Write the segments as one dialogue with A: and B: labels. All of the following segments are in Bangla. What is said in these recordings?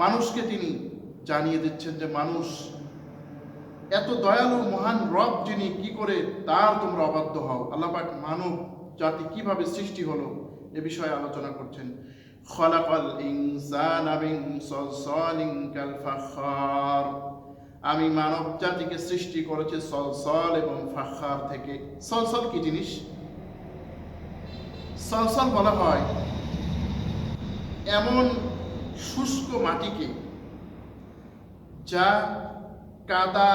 A: মানুষকে তিনি জানিয়ে দিচ্ছেন যে মানুষ এত দয়ালু মহান রব যিনি, কি করে তার তোমরা অবাধ্য হও। আল্লাহ পাক মানব জাতি কিভাবে সৃষ্টি হলো এ বিষয়ে আলোচনা করছেন। খলাকাল ইনসানা মিন সলসালিন কাল ফাখার, আমি মানব জাতিকে সৃষ্টি করেছি সলসল এবং ফাখার থেকে। সলসল কি জিনিস? সলসল বলা হয় এমন শুষ্ক মাটিকে যা কাদা,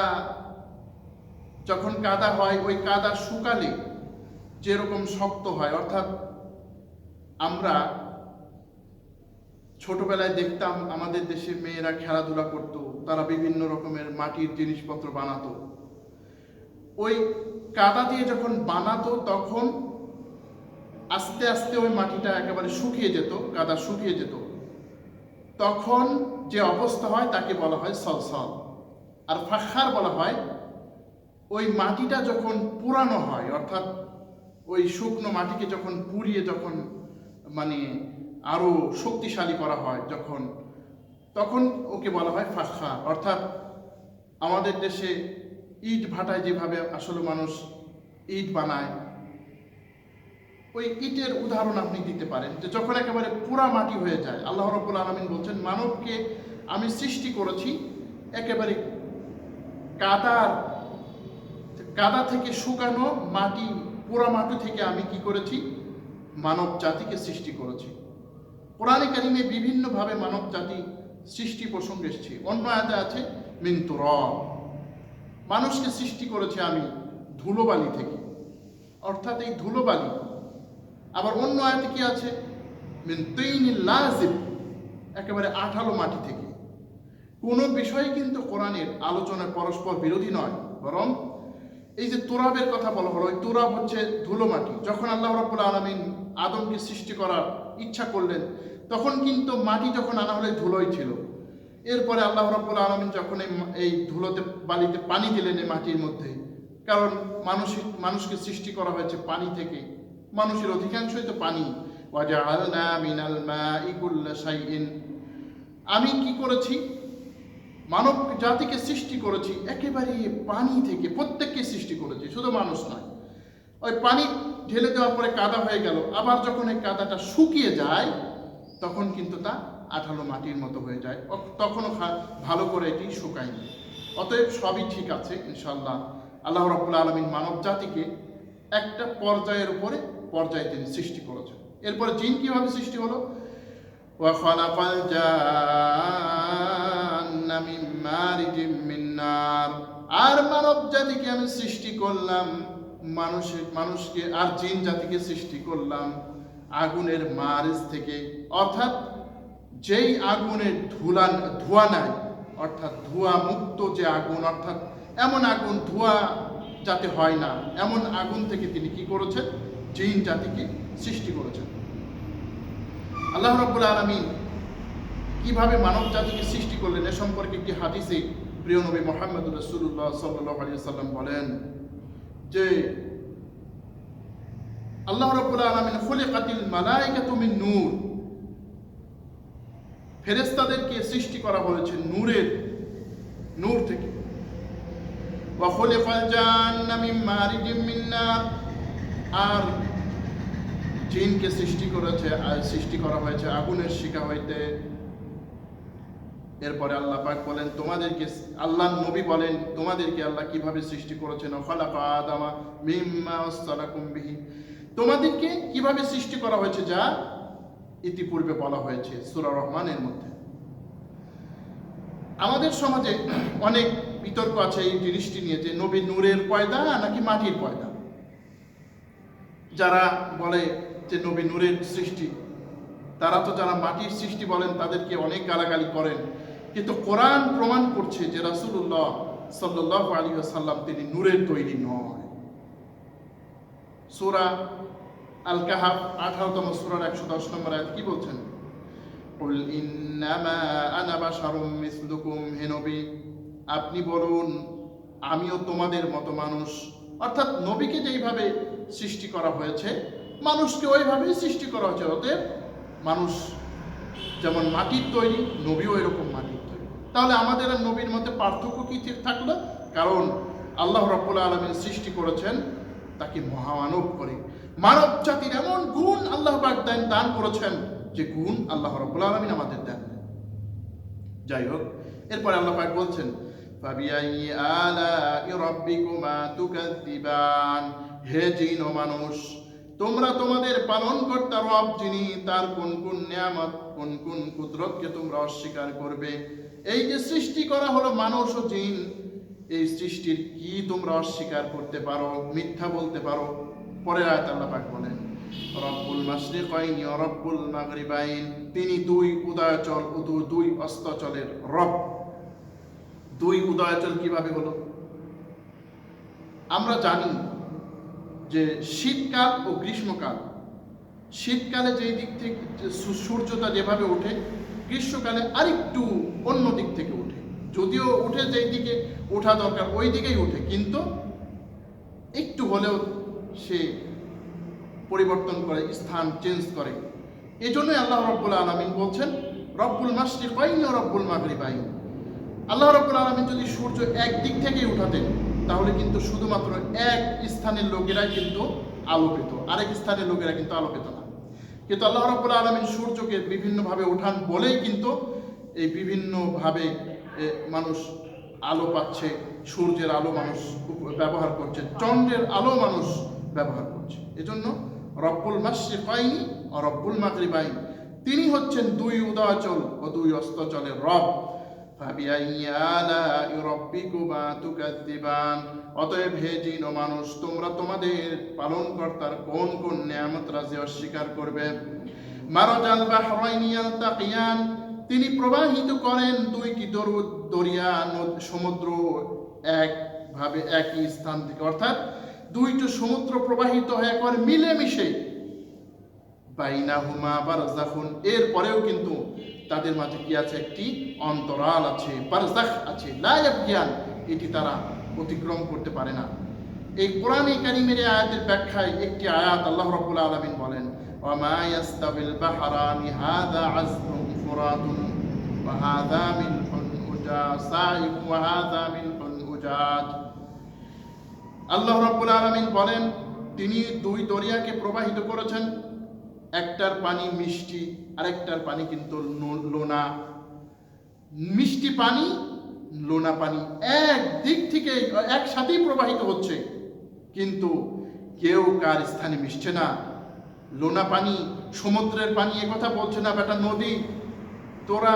A: যখন কাদা হয় ওই কাদা শুকালে যেরকম শক্ত হয়। অর্থাৎ আমরা ছোটবেলায় দেখতাম আমাদের দেশে মেয়েরা খেলাধুলা করত, তারা বিভিন্ন রকমের মাটির জিনিসপত্র বানাতো। ওই কাদা দিয়ে যখন বানাতো তখন আস্তে আস্তে ওই মাটিটা একেবারে শুকিয়ে যেত, কাদা শুকিয়ে যেত। তখন যে অবস্থা হয় তাকে বলা হয় সলসল। আর ফাখার বলা হয় ওই মাটিটা যখন পুরানো হয়, অর্থাৎ ওই শুকনো মাটিকে যখন পুড়িয়ে যখন মানে আরো শক্তিশালী করা হয় তখন ওকে বলা হয় ফাখার। অর্থাৎ আমাদের দেশে ইট ভাটায় যেভাবে আসলে মানুষ ইট বানায়, ওই ইটের উদাহরণ আপনি দিতে পারেন যে যখন একেবারে পুরা মাটি হয়ে যায়। আল্লাহ রাব্বুল আলামিন বলছেন মানবকে আমি সৃষ্টি করেছি একেবারে কাদা থেকে শুকানো মাটি, পুরা মাটি থেকে আমি কি করেছি? মানব জাতিকে সৃষ্টি করেছি। কোরআনে কারিমে বিভিন্নভাবে মানব জাতি সৃষ্টি প্রসঙ্গ এসেছে। অন্য আয়াতে আছে মিন তুরাব, মানুষকে সৃষ্টি করেছে আমি ধুলোবালি থেকে, অর্থাৎ এই ধুলোবালি। আবার অন্য আয়াতে কি আছে? মিন তিনিল লাযিব, একেবারে আঠালো মাটি থেকে। কোনো বিষয় কিন্তু কোরআনের আলোচনায় পরস্পর বিরোধী নয়, বরং এই যে তুরাবের কথা বলা হলো, ওই তুরাব হচ্ছে ধুলো মাটি। যখন আল্লাহ রাব্বুল আলামিন আদমকে সৃষ্টি করার ইচ্ছা করলেন তখন কিন্তু মাটি যখন আনা হলে ধুলোই ছিল। এরপরে আল্লাহ রাব্বুল আলামিন যখন এই ধুলোতে বালিতে পানি দিলেন এই মাটির মধ্যে, কারণ মানুষকে সৃষ্টি করা হয়েছে পানি থেকে, মানুষের অধিকাংশই তো পানি। ওয়াজআলনা মিনাল মাই কুল্লা শাইইন, আমি কি করেছি? মানব জাতিকে সৃষ্টি করেছি একেবারে পানি থেকে, প্রত্যেককে সৃষ্টি করেছি, শুধু মানুষ নয়। ওই পানি ঢেলে দেওয়ার পরে কাদা হয়ে গেল, আবার যখন এই কাদাটা শুকিয়ে যায় তখন কিন্তু তা আঠালো মাটির মতো হয়ে যায়, তখনও ভালো করে এটি শুকায়নি। অতএব সবই ঠিক আছে ইনশাআল্লাহ। আল্লাহ রাব্বুল আলামিন মানব জাতিকে একটা পর্যায়ের উপরে পর্যায়ে তিনি সৃষ্টি করেছেন। এরপরে জিন কিভাবে সৃষ্টি হলো? ওয়া খালাকাল জান্না মিন মারিজিম মিন নার, আর মানব জাতিকে আমি সৃষ্টি করলাম, মানুষকে আর জিন জাতিকে সৃষ্টি করলাম আগুনের মারিজ থেকে। অর্থাৎ যেই আগুনের ধোঁয়া নাই, অর্থাৎ ধোঁয়া মুক্ত যে আগুন, অর্থাৎ এমন আগুন ধোঁয়া যাতে হয় না, এমন আগুন থেকে তিনি কি করেছেন? জিন জাতিকে সৃষ্টি করেছেন। আল্লাহ রাব্বুল আলামিন কিভাবে মানব জাতিকে সৃষ্টি করলেন এ সম্পর্কে একটি হাদিসে প্রিয় নবী মুহাম্মদ রাসূলুল্লাহ সাল্লাল্লাহু আলাইহি ওয়াসাল্লাম বলেন যে আল্লাহ রাব্বুল আলামিন খুলিকাতিল মালাইকাতু মিন নূর, ফেরেশতাদেরকে সৃষ্টি করা হয়েছে নূর থেকে। ওয়া খুলিকাল জান্না মিন মারিজিম মিন নার, আর জিনকে সৃষ্টি করা হয়েছে আগুনের শিখা হইতে। এরপরে আল্লাহ পাক বলেন তোমাদেরকে, আল্লাহ নবী বলেন তোমাদেরকে আল্লাহ কিভাবে সৃষ্টি করেছেন? খালাকা আদামা মিম্মা ওয়াসসালাকুম বিহি, তোমাদেরকে কিভাবে সৃষ্টি করা হয়েছে যা ইতিপূর্বে বলা হয়েছে সূরা রহমানের মধ্যে। আমাদের সমাজে অনেক বিতর্ক আছে এই জিনিসটি নিয়ে যে নবী নূরের পয়দা নাকি মাটির পয়দা। যারা বলে যে নবী নূরের সৃষ্টি, তারা তো যারা মাটির সৃষ্টি বলেন তাদেরকে অনেক গালাগালি করেন, কিন্তু কোরআন প্রমাণ করছে যে রাসূলুল্লাহ সাল্লাল্লাহু আলাইহি ওয়াসাল্লাম তিনি নূরের তৈরি নয়। সূরা আল কাহাফ 18তম সূরার 110 নম্বর আয়াত কি বলছেন? কুল ইন্নামা আনা বাশারুম মিসলুকুম, হে নবী আপনি বলুন আমিও তোমাদের মতো মানুষ। অর্থাৎ নবীকে যেইভাবে সৃষ্টি করা হয়েছে মানুষকে ওইভাবেই সৃষ্টি করা হয়েছে। অতএব মানুষ যেমন মাটির তৈরি, নবীও এরকম মাটির তৈরি। তাহলে আমাদের আর নবীর মধ্যে পার্থক্য কি থাকলো? কারণ আল্লাহ রাব্বুল আলামিন সৃষ্টি করেছেন তাকে মহামানব করে। মানব জাতির এমন গুণ আল্লাহ পাক দান করেছেন যে গুণ আল্লাহ রাব্বুল আলামিন আমাদের দেন। যাই হোক, এরপরে আল্লাহ পাক বলছেন ফাবিআইয়ি আলাই রাব্বিকুমা তুকাযযিবান, হে জিন ও মানুষ, তোমরা তোমাদের পালনকর্তা রব যিনি, তার কোন কোন নিয়ামত, কোন কোন কুদরতকে তোমরা অস্বীকার করবে? এই যে সৃষ্টি করা হলো মানুষ ও জিন, এই সৃষ্টির কি তোমরা অস্বীকার করতে পারো, মিথ্যা বলতে পারো? পরের আয়াতে আল্লাহ পাক বলেন রব্বুল মাশরিকাইনি ওয়া রব্বুল মাগরিবাইন, তিনি দুই উদয়াচল ও দুই অস্তাচলের রব। দুই উদয়াচল কিভাবে হলো? আমরা জানি যে শীতকাল ও গ্রীষ্মকাল, শীতকালে যেই দিক থেকে সূর্যটা যেভাবে ওঠে, গ্রীষ্মকালে আরেকটু অন্য দিক থেকে ওঠে। যদিও উঠে যেই দিকে ওঠা দরকার ওই দিকেই ওঠে, কিন্তু একটু হলেও সে পরিবর্তন করে, স্থান চেঞ্জ করে। এই জন্যই আল্লাহ রাব্বুল আলামিন বলছেন রব্বুল মাশরিকাইনি ওয়া রব্বুল মাগরিবাইন। আল্লাহ রাব্বুল আলামিন যদি সূর্য এক দিক থেকেই উঠাতেন তাহলে কিন্তু শুধুমাত্র এক স্থানের লোকেরাই কিন্তু আলো পেত, আরেক স্থানের লোকেরা কিন্তু আলো পেত না। কিন্তু আল্লাহ রাব্বুল আলামিন সূর্যকে বিভিন্নভাবে উঠান বলেই কিন্তু এই বিভিন্নভাবে মানুষ আলো পাচ্ছে। সূর্যের আলো মানুষ ব্যবহার করছে, চন্দ্রের আলো মানুষ ব্যবহার করছে। এজন্য রব্বুল মাশরিকাইনি ও রব্বুল মাগরিবাইন, তিনি হচ্ছেন দুই উদয়াচল ও দুই অস্তাচলের রব। ফাবিআইয়ি আলাই রাব্বিকুমা তুকাযযিবান, অতএব হে জিন ও মানুষ, তোমরা তোমাদের পালনকর্তার কোন কোন নিয়ামত রাজি অস্বীকার করবে? মারাজাল বাহরাইনি ইয়ালতাকিয়ান, তিনি প্রবাহিত করেন দুইটি দরিয়া সমুদ্র একভাবে একই স্থান থেকে, অর্থাৎ দুইটি সমুদ্র প্রবাহিত হয়ে একবার মিলেমিশে বাইনাহুমা বারযাখুন, এরপরেও কিন্তু তাদের মাঝে কি আছে? একটি অন্তরাল আছে, বারযাখ আছে, লা ইয়াবগিয়ান, এটি তারা অতিক্রম করতে পারে না। এই কোরআনে কারীমের আয়াতের ব্যাখ্যায় একটি আয়াত আল্লাহ রাব্বুল আলামিন বলেন ওয়া মা ইয়াস্তাবিল বাহরানি হাযা আযবুন ফুরাতুন ওয়া হাযা মিলহুন উজাসাইফ ওয়া হাযা মিলহুন উজাজ। আল্লাহ রাব্বুল আলামিন বলেন তিনি দুই দরিয়াকে প্রবাহিত করেছেন, একটার পানি মিষ্টি আরেকটার পানি কিন্তু লোনা। মিষ্টি পানি, লোনা পানি এক দিক থেকে একসাথেই প্রবাহিত হচ্ছে, কিন্তু কেউ কার স্থানে মিশছে না। লোনা পানি সমুদ্রের পানি একথা বলছে না, বেটা নদী তোরা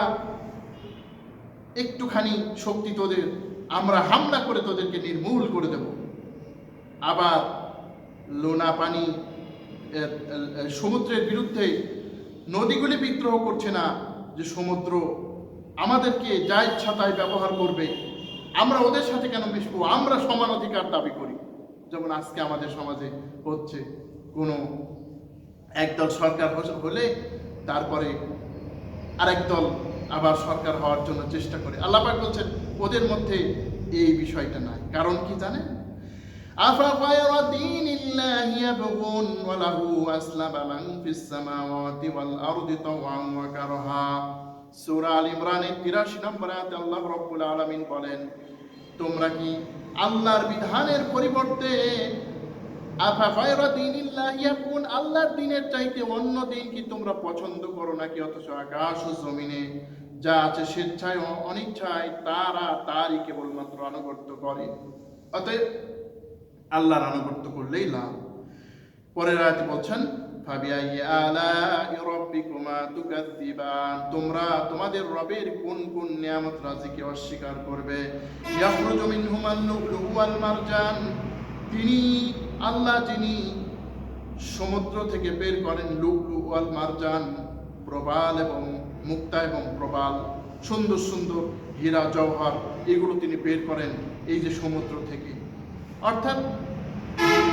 A: একটুখানি শক্তি তোদের, আমরা হামলা করে তোদেরকে নির্মূল করে দেব। আবার লোনা পানি সমুদ্রের বিরুদ্ধে নদীগুলি বিদ্রোহ করছে না যে সমুদ্র আমাদেরকে যা ইচ্ছা তাই ব্যবহার করবে, আমরা ওদের সাথে কেন মিশবো, আমরা সমান অধিকার দাবি করি। যেমন আজকে আমাদের সমাজে হচ্ছে, কোনো একদল সরকার হলে তারপরে আরেক দল আবার সরকার হওয়ার জন্য চেষ্টা করে। আল্লাহ পাক বলছেন ওদের মধ্যে এই বিষয়টা নাই। কারণ কি জানেন? আফাগায়রা দীনিল্লাহি ইয়াবগুন ওয়া লাহু আসলামা মান ফিস সামাওয়াতি ওয়াল আরদি তাওআন ওয়া কারহা। সূরা আল ইমরানের ৮৩ নম্বর আয়াতে আল্লাহ রাব্বুল আলামিন বলেন তোমরা কি আল্লাহর বিধানের পরিবর্তে আফাগায়রা দীনিল্লাহি ইয়াবগুন, আল্লাহর দ্বীনের চাইতে অন্য দ্বীন কি তোমরা পছন্দ করো নাকি? অথচ আকাশ ও জমিনে যা আছে স্বেচ্ছায় ও অনিচ্ছায় তারা তারই কেবলমাত্র আনুগত্য করে। অতএব আল্লাহর আনুগত্য করলেই লাভ। পরের আয়াতে বলছেন ফাবিআইয়ি আলাই রাব্বিকুমা তুকাযযিবান, তোমরা তোমাদের রবের কোন কোন নিয়ামত রাজিকে অস্বীকার করবে? ইয়াখরুজু মিনহুমাল লু'লুউ ওয়াল মারজান, তিনি আল্লাহ যিনি সমুদ্র থেকে বের করেন লু'লুউ ওয়াল মারজান, প্রবাল এবং মুক্তা এবং প্রবাল, সুন্দর সুন্দর হীরা জওহর, এগুলো তিনি বের করেন এই যে সমুদ্র থেকে। অর্থাৎ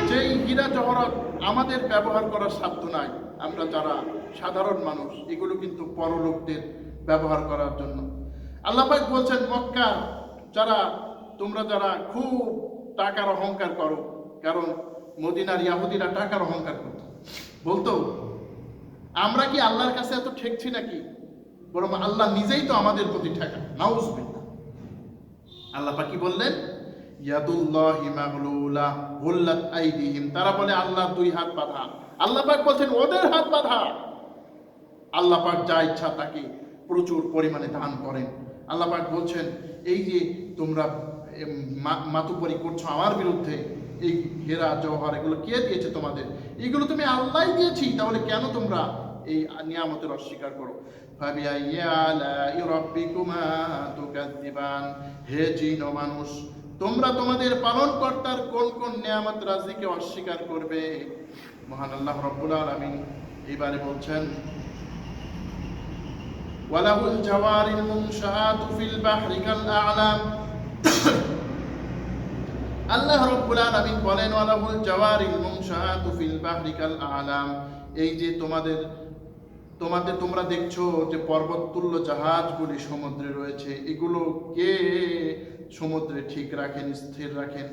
A: যেই হীরা জওহরাত আমাদের ব্যবহার করার সাধ্য নাই, আমরা যারা সাধারণ মানুষ, এগুলো কিন্তু পরলোকদের ব্যবহার করার জন্য। আল্লাহ পাক বলছেন মক্কা তোমরা যারা খুব টাকার অহংকার করো, কারণ মদিনার ইহুদিরা টাকার অহংকার করত, বলতো আমরা কি আল্লাহর কাছে এত ঠেকছি নাকি? বরং আল্লাহ নিজেই তো আমাদের প্রতি ঠেকা। নাউজুবিল্লাহ। আল্লাহ পাক কি বললেন? ইয়াদুল্লাহি মাগলুলা গুল্লাত আইদিহিম, তারা বলে আল্লাহর দুই হাত বাঁধা। আল্লাহ পাক বলছেন ওদের হাত বাঁধা। আল্লাহ পাক যা ইচ্ছা তাকে প্রচুর পরিমাণে দান করেন। আল্লাহ পাক বলছেন এই যে তোমরা মাতুব্বরি করছো আমার বিরুদ্ধে, এই হীরা জওহর এগুলো কে দিয়েছে তোমাদের? এগুলো তুমি আল্লাহই দিয়েছি, তাহলে কেন তোমরা এই নিয়ামতের অস্বীকার করো? ফাবিআইয়ি আলাই রাব্বিকুমা তুকাযযিবান, হে জিন ও মানুষ, তোমরা তোমাদের পালনকর্তার কোন কোন নিয়ামত রাজিকে অস্বীকার করবে? মহান আল্লাহ রাব্বুল আলামিন এবারে বলছেন ওয়ালাহুল জাওয়ারিল মুনশাআতু ফিল বাহরি কাল আ'লাম। আল্লাহ রাব্বুল আলামিন বলেন ওয়ালাহুল জাওয়ারিল মুনশাআতু ফিল বাহরি কাল আ'লাম, এই যে তোমরা দেখছো যে পর্বততুল্য জাহাজগুলি সমুদ্রে রয়েছে, এগুলো কে সমুদ্রে ঠিক রাখেন, স্থির রাখেন?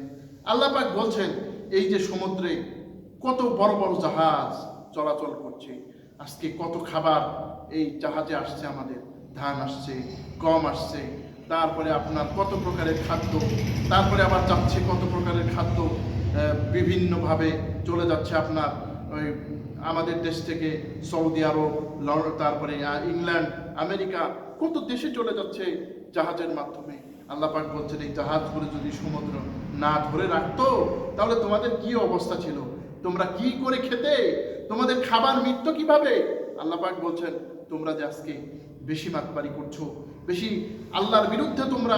A: আল্লাহ পাক বলছেন এই যে সমুদ্রে কত বড় বড় জাহাজ চলাচল করছে, আজকে কত খাবার এই জাহাজে আসছে, আমাদের ধান আসছে, গম আসছে, তারপরে আপনার কত প্রকারের খাদ্য, তারপরে আবার যাচ্ছে কত প্রকারের খাদ্য বিভিন্নভাবে চলে যাচ্ছে আপনার ওই আমাদের দেশ থেকে সৌদি আরব, তারপরে ইংল্যান্ড, আমেরিকা, কত দেশে চলে যাচ্ছে জাহাজের মাধ্যমে। আল্লাহ পাক বলছেন এই জাহাজগুলো যদি সমুদ্র না ধরে রাখতো তাহলে তোমাদের কি অবস্থা ছিল? তোমরা কি করে খেতে? তোমাদের খাবার মিটতো কিভাবে? আল্লাহ পাক বলছেন তোমরা যে আজকে বেশি মাতবাড়ি করছো, বেশি আল্লাহর বিরুদ্ধে তোমরা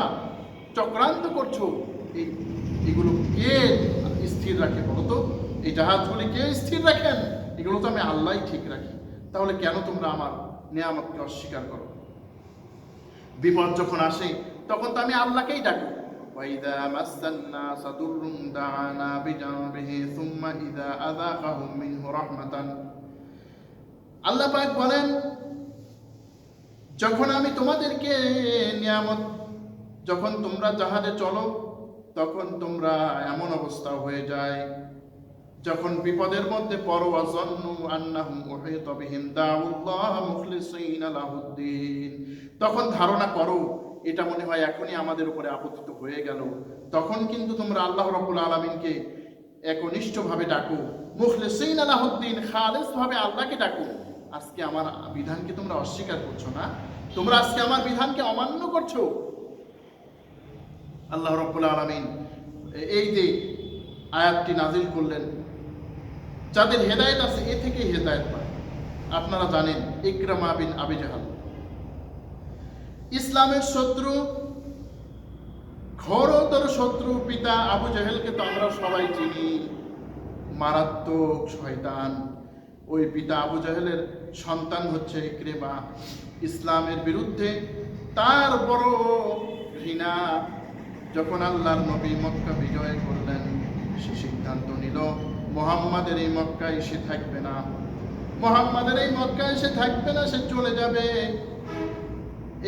A: চক্রান্ত করছো, এগুলো কে স্থির রাখে বলো তো? এই জাহাজগুলি কে স্থির রাখেন? এগুলো তো আমি আল্লাহই ঠিক রাখি, তাহলে কেন তোমরা আমার নিয়ামতকে অস্বীকার করো? বিপদ যখন আসে তখন তো আমি আল্লাহকেই ডাকি। ওয়াইদা মাসান্নাসা দুররুন দাআনা বিজানবিহি সুম্মা ইযা আযাকাহুম মিনহু রাহমাতান। আল্লাহ পাক বলেন যখন আমি তোমাদেরকে নিয়ামত, যখন তোমরা জাহাজে চলো তখন তোমরা এমন অবস্থা হয়ে যায়, যখন বিপদের মধ্যে পড়ো ওয়াযান্নু আন্নাহুম উহিতা বিহিম দাউল্লাহ মুখলিসিনা লাহুদ্দিন, তখন ধারণা করো এটা মনে হয় এখনই আমাদের উপরে আপতিত হয়ে গেল, তখন কিন্তু তোমরা আল্লাহ রাব্বুল আলামিনকে একনিষ্ঠভাবে ডাকো, মুখলিসিনা লাহুদ্দিন, খালিসভাবে আল্লাহকে ডাকো। আজকে আমার বিধানকে তোমরা অস্বীকার করছো না, তোমরা আজকে আমার বিধানকে অমান্য করছো। আল্লাহ রাব্বুল আলামিন এই যে আয়াতটি নাজিল করলেন, যাদের হেদায়েত আছে এ থেকেই হেদায়েত পায়। আপনারা জানেন ইকরামা বিন আবি জাহাল ইসলামের শত্রু, ঘোরতর শত্রু পিতা আবু জাহেলকে তো আমরা সবাই চিনি, মারাত্মক শয়তান। ওই পিতা আবু জাহেলের সন্তান হচ্ছে ইকরামা। ইসলামের বিরুদ্ধে তার বড় ঘৃণা। যখন আল্লাহর নবী মক্কা বিজয় করলেন, সে সিদ্ধান্ত নিল মুহাম্মাদের এই মক্কায় সে থাকবে না, মুহাম্মাদের এই মক্কায় সে থাকবে না, সে চলে যাবে।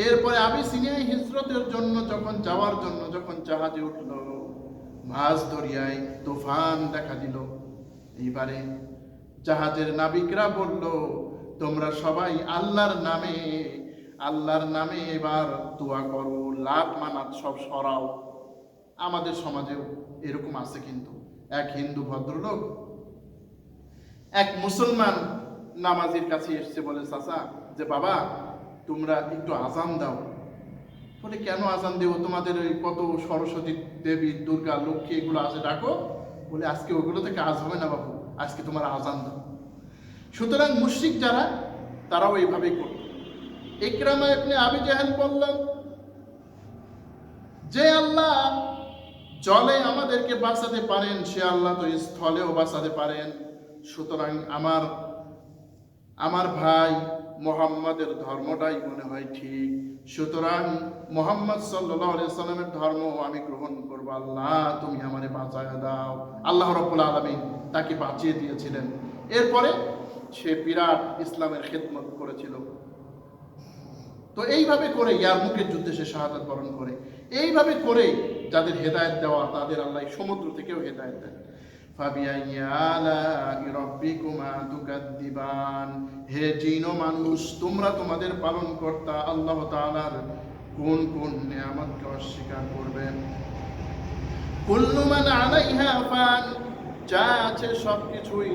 A: এরপরে আবিসিনিয়ায় হিজরতের জন্য যাওয়ার জন্য যখন জাহাজে উঠল, মাঝ দরিয়ায় তুফান দেখা দিল। এইবারে জাহাজের নাবিকরা বলল তোমরা সবাই আল্লাহর নামে এবার দোয়া করো, লাত মানাত সব সরাও। আমাদের সমাজেও এরকম আছে, কিন্তু এক হিন্দু ভদ্রলোক এক মুসলমান নামাজির কাছে এসছে, বলে চাচা যে বাবা তোমরা একটু আজান দাও। বলে কেন আজান দেব? তোমাদের ওই কত সরস্বতী দেবী, দুর্গা, লক্ষ্মী এগুলো আছে, ডাকো। বলে আজকে ওগুলো থেকে কাজ হবে না বাবু, আজকে তোমার আজান দাও। সুতরাং মুশরিক যারা, তারাও এইভাবেই করত। ইকরামা ইবনে আবি জাহেল বললেন যে আল্লাহ জলে আমাদেরকে বাঁচাতে পারেন, সে আল্লাহ তো স্থলেও বাঁচাতে পারেন। সুতরাং আমার ভাই মুহাম্মাদের ধর্মটাই মনে হয় ঠিক, সুতরাং মুহাম্মদ সাল্লাল্লাহু আলাইহি সাল্লামের ধর্ম আমি গ্রহণ করব। আল্লাহ তুমি আমারে বাঁচায় দাও। আল্লাহ রাব্বুল আলামিন তাকে বাঁচিয়ে দিয়েছিলেন। এরপরে সে বিরাট ইসলামের খেদমত করেছিল। তো এইভাবে করে ইয়ারমুকের যুদ্ধে সে শাহাদাত বরণ করে। এইভাবে করে যাদের হেদায়েত দেওয়া, তাদের আল্লাহ সমুদ্র থেকেও হেদায়েত দেন। ফাবিআইয়ি আলাই রাব্বিকুমা তুকাদ্দিবান। হে জিন ও মানুষ, তোমরা তোমাদের পালনকর্তা আল্লাহ তাআলার কোন কোন নিয়ামতকে অস্বীকার করবে? কুল্লু মান আলাইহা ফান, যা আছে সবকিছুই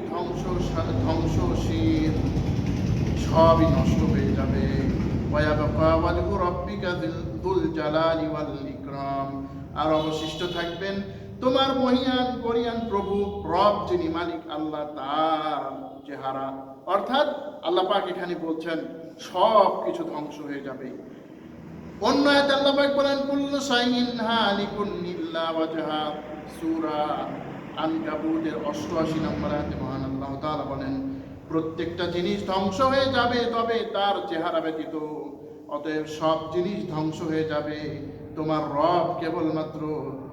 A: ধ্বংসশীল, সবই নষ্ট হয়ে যাবে। ওয়ায়াবকা ওয়াজহু রাব্বিকা যুল জালালি ওয়াল ইকরাম, আর অবশিষ্ট থাকবেন তোমার মহিয়ান প্রভু রব, যিনি মালিক আল্লাহ, তার চেহারা। অর্থাৎ আল্লাহ পাক এখানে বলছেন সব কিছু ধ্বংস হয়ে যাবে। অন্য আয়াতে আল্লাহ পাক বলেন কুল্লু শাইইন হালিকুন ইল্লা ওয়াজহা। সূরা আনকাবুতের 88 নম্বর আয়াতে মহান আল্লাহ তাআলা বলেন প্রত্যেকটা জিনিস ধ্বংস হয়ে যাবে তবে তার চেহারা ব্যতীত। অতএব সব জিনিস ধ্বংস হয়ে যাবে, তোমার রব কেবলমাত্র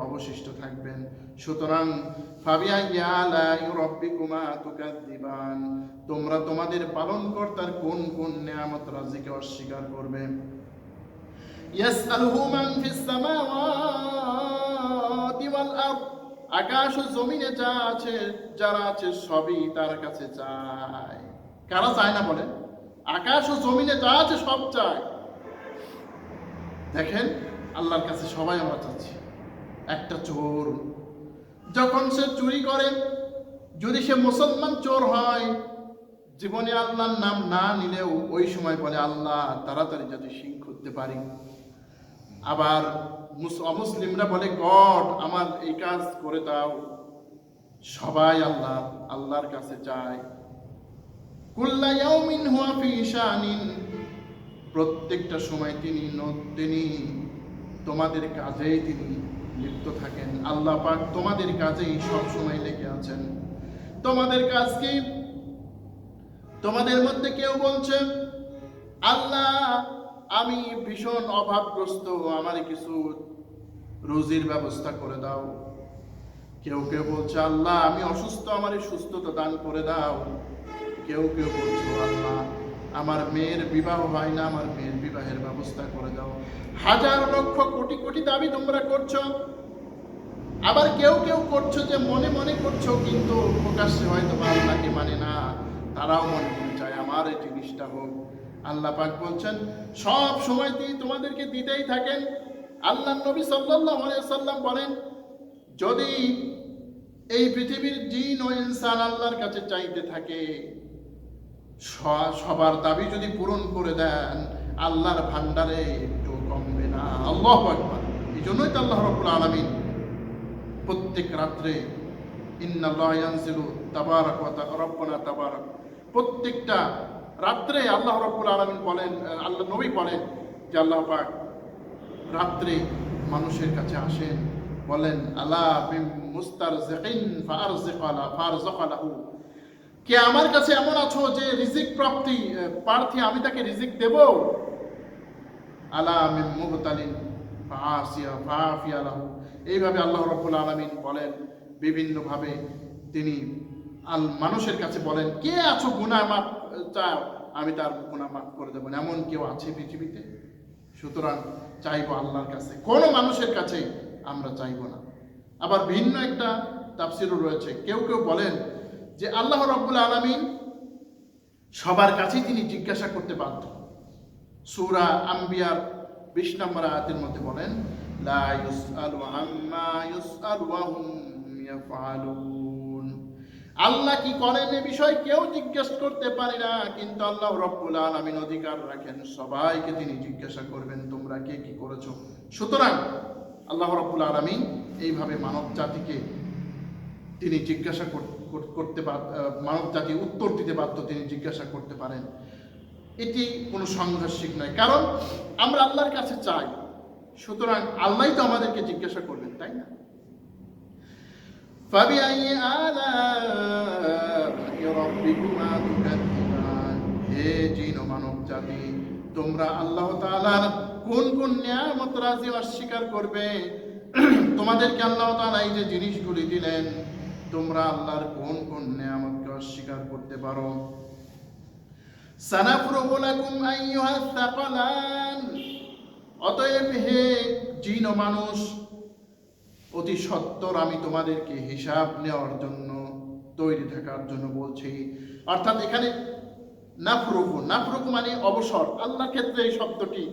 A: অবশিষ্ট থাকবেন। সুতরাং ফাবিআইয়ি আলাই রাব্বিকুমা তুকাদ্দিবান, তোমরা তোমাদের পালনকর্তার কোন কোন নিয়ামত রাজিকে অস্বীকার করবে? ইয়াসআলুহু মান ফিস সামাওয়াতি ওয়াল আরদ, আকাশ ও জমিনে যারা আছে সবই তার কাছে চায়। কারা চায় না বলেন? আকাশ ও জমিনে যা আছে সব চায়। দেখেন আল্লাহর কাছে সবাই আমরা চাচ্ছি। একটা চোর যখন সে চুরি করে, যদি সে মুসলমান চোর হয়, জীবনে আল্লাহর নাম না নিলেও ওই সময় বলে আল্লাহ তাড়াতাড়ি যাতে শিং করতে পারি। আবার অমুসলিমরা বলে গড আমার এই কাজ করে দাও। সবাই আল্লাহর কাছে চায়। কুল্লা ইয়াউমিন হুয়া ফি শানিন, প্রত্যেকটা সময় তিনি তোমাদের কাজেই তিনি লিপ্ত থাকেন। আল্লাহ পাক তোমাদের কাজেই সব সময় লেগে আছেন। তোমাদের কাজ কি? তোমাদের মধ্যে কেউ বলছে আল্লাহ আমি ভীষণ অভাবগ্রস্ত, আমার কিছু রুজির ব্যবস্থা করে দাও। কেউ কেউ বলছে আল্লাহ আমি অসুস্থ, আমার সুস্থতা দান করে দাও। কেউ কেউ বলছো আল্লাহ আমার মেয়ের বিবাহ হয় না, আমার মেয়ের বিবাহের ব্যবস্থা করে দাও। হাজার লক্ষ কোটি কোটি দাবি তোমরা করছো। আবার কেউ কেউ করছো যে মনে মনে করছো, কিন্তু প্রকাশ্যে হয়তো আল্লাহকে মানে না, তারাও মনে মনে চায় আমার এই জিনিসটা হোক। আল্লাহ পাক বলছেন সব সময় তিনি তোমাদেরকে দিতেই থাকেন। আল্লাহ নবী সাল্লাল্লাহু আলাইহি ওয়াসাল্লাম বলেন যদি এই পৃথিবীর জিন ও ইনসান আল্লাহর কাছে চাইতে থাকে, সবার দাবি যদি পূরণ করে দেন, আল্লাহর ভান্ডারে একটু কমবে না। আল্লাহু আকবার। এই জন্যই তো আল্লাহ রাব্বুল আলামিন প্রত্যেক রাত্রে ইন্নাল্লাহা ইয়ানজিলু তাবারাক ওয়া তাআলা রব্বানা তাবারাক, প্রত্যেকটা রাত্রে আল্লাহ রাব্বুল আলামিন বলেন, আল্লাহ নবী বলেন যে আল্লাহ পাক রাত্রে মানুষের কাছে আসেন, বলেন আলা বিম মুস্তারজিকিন ফারযিক লাহু, কে আমার কাছে এমন আছো যে রিজিক প্রার্থী, আমি তাকে রিজিক দেব। আলা মিন মুবতালিন ফাআফিয়া লাহু, এইভাবে আল্লাহ রাব্বুল আলামিন বলেন বিভিন্নভাবে তিনি মানুষের কাছে বলেন কে আছো গুনাহ মাফ চাও, আমি তার গুনাহ মাফ করে দেব। এমন কেউ আছে পৃথিবীতে? সুতরাং চাইবো আল্লাহর কাছে, কোনো মানুষের কাছে আমরা চাইবো না। আবার ভিন্ন একটা তাফসীরও রয়েছে। কেউ কেউ বলেন যে আল্লাহ রাব্বুল আলামিন সবার কাছেই তিনি জিজ্ঞাসা করতে বাধ্য। সূরা আম্বিয়ার 20 নম্বর আয়াতের মধ্যে বলেন লা ইউসআলু আম্মা ইউসআলু ওয়া হুম ইয়াফআলুন, আল্লাহ কি করেন এ বিষয়ে কেউ জিজ্ঞেস করতে পারে না, কিন্তু আল্লাহ রাব্বুল আলামিন অধিকার রাখেন সবাইকে তিনি জিজ্ঞাসা করবেন তোমরা কে কি করেছো। সুতরাং আল্লাহ রাব্বুল আলামিন এইভাবে মানব জাতিকে তিনি জিজ্ঞাসা করতে মানব জাতি উত্তর দিতে বাধ্য, তিনি জিজ্ঞাসা করতে পারেন। এটি কোনো সাংঘর্ষিক নয়, কারণ আমরা আল্লাহর কাছে চাই। সুতরাং আল্লাহই তো আমাদেরকে জিজ্ঞাসা করবেন, তাই না? ফাবিআইয়ি আলাই রাব্বিকুমা তুকাদ্দিবান, হে জিন ও মানব জাতি তোমরা আল্লাহ তাআলার কোন কোন নিয়ামত রাজি অস্বীকার করবে? তোমাদেরকে আল্লাহ তাআলা এই যে জিনিসগুলি দিলেন, তোমরা আল্লাহর কোন কোন নিয়ামতকে অস্বীকার করতে পারো? সানাফরুগু লাকুম আইয়ুহাস সাকালান, অতএব হে জিন ও মানুষ অতি সত্বর আমি তোমাদেরকে হিসাব নেওয়ার জন্য তৈরি থাকার জন্য বলছি। অর্থাৎ এখানে নাফরুকু মানে অবসর, আল্লাহর ক্ষেত্রে এই শব্দটি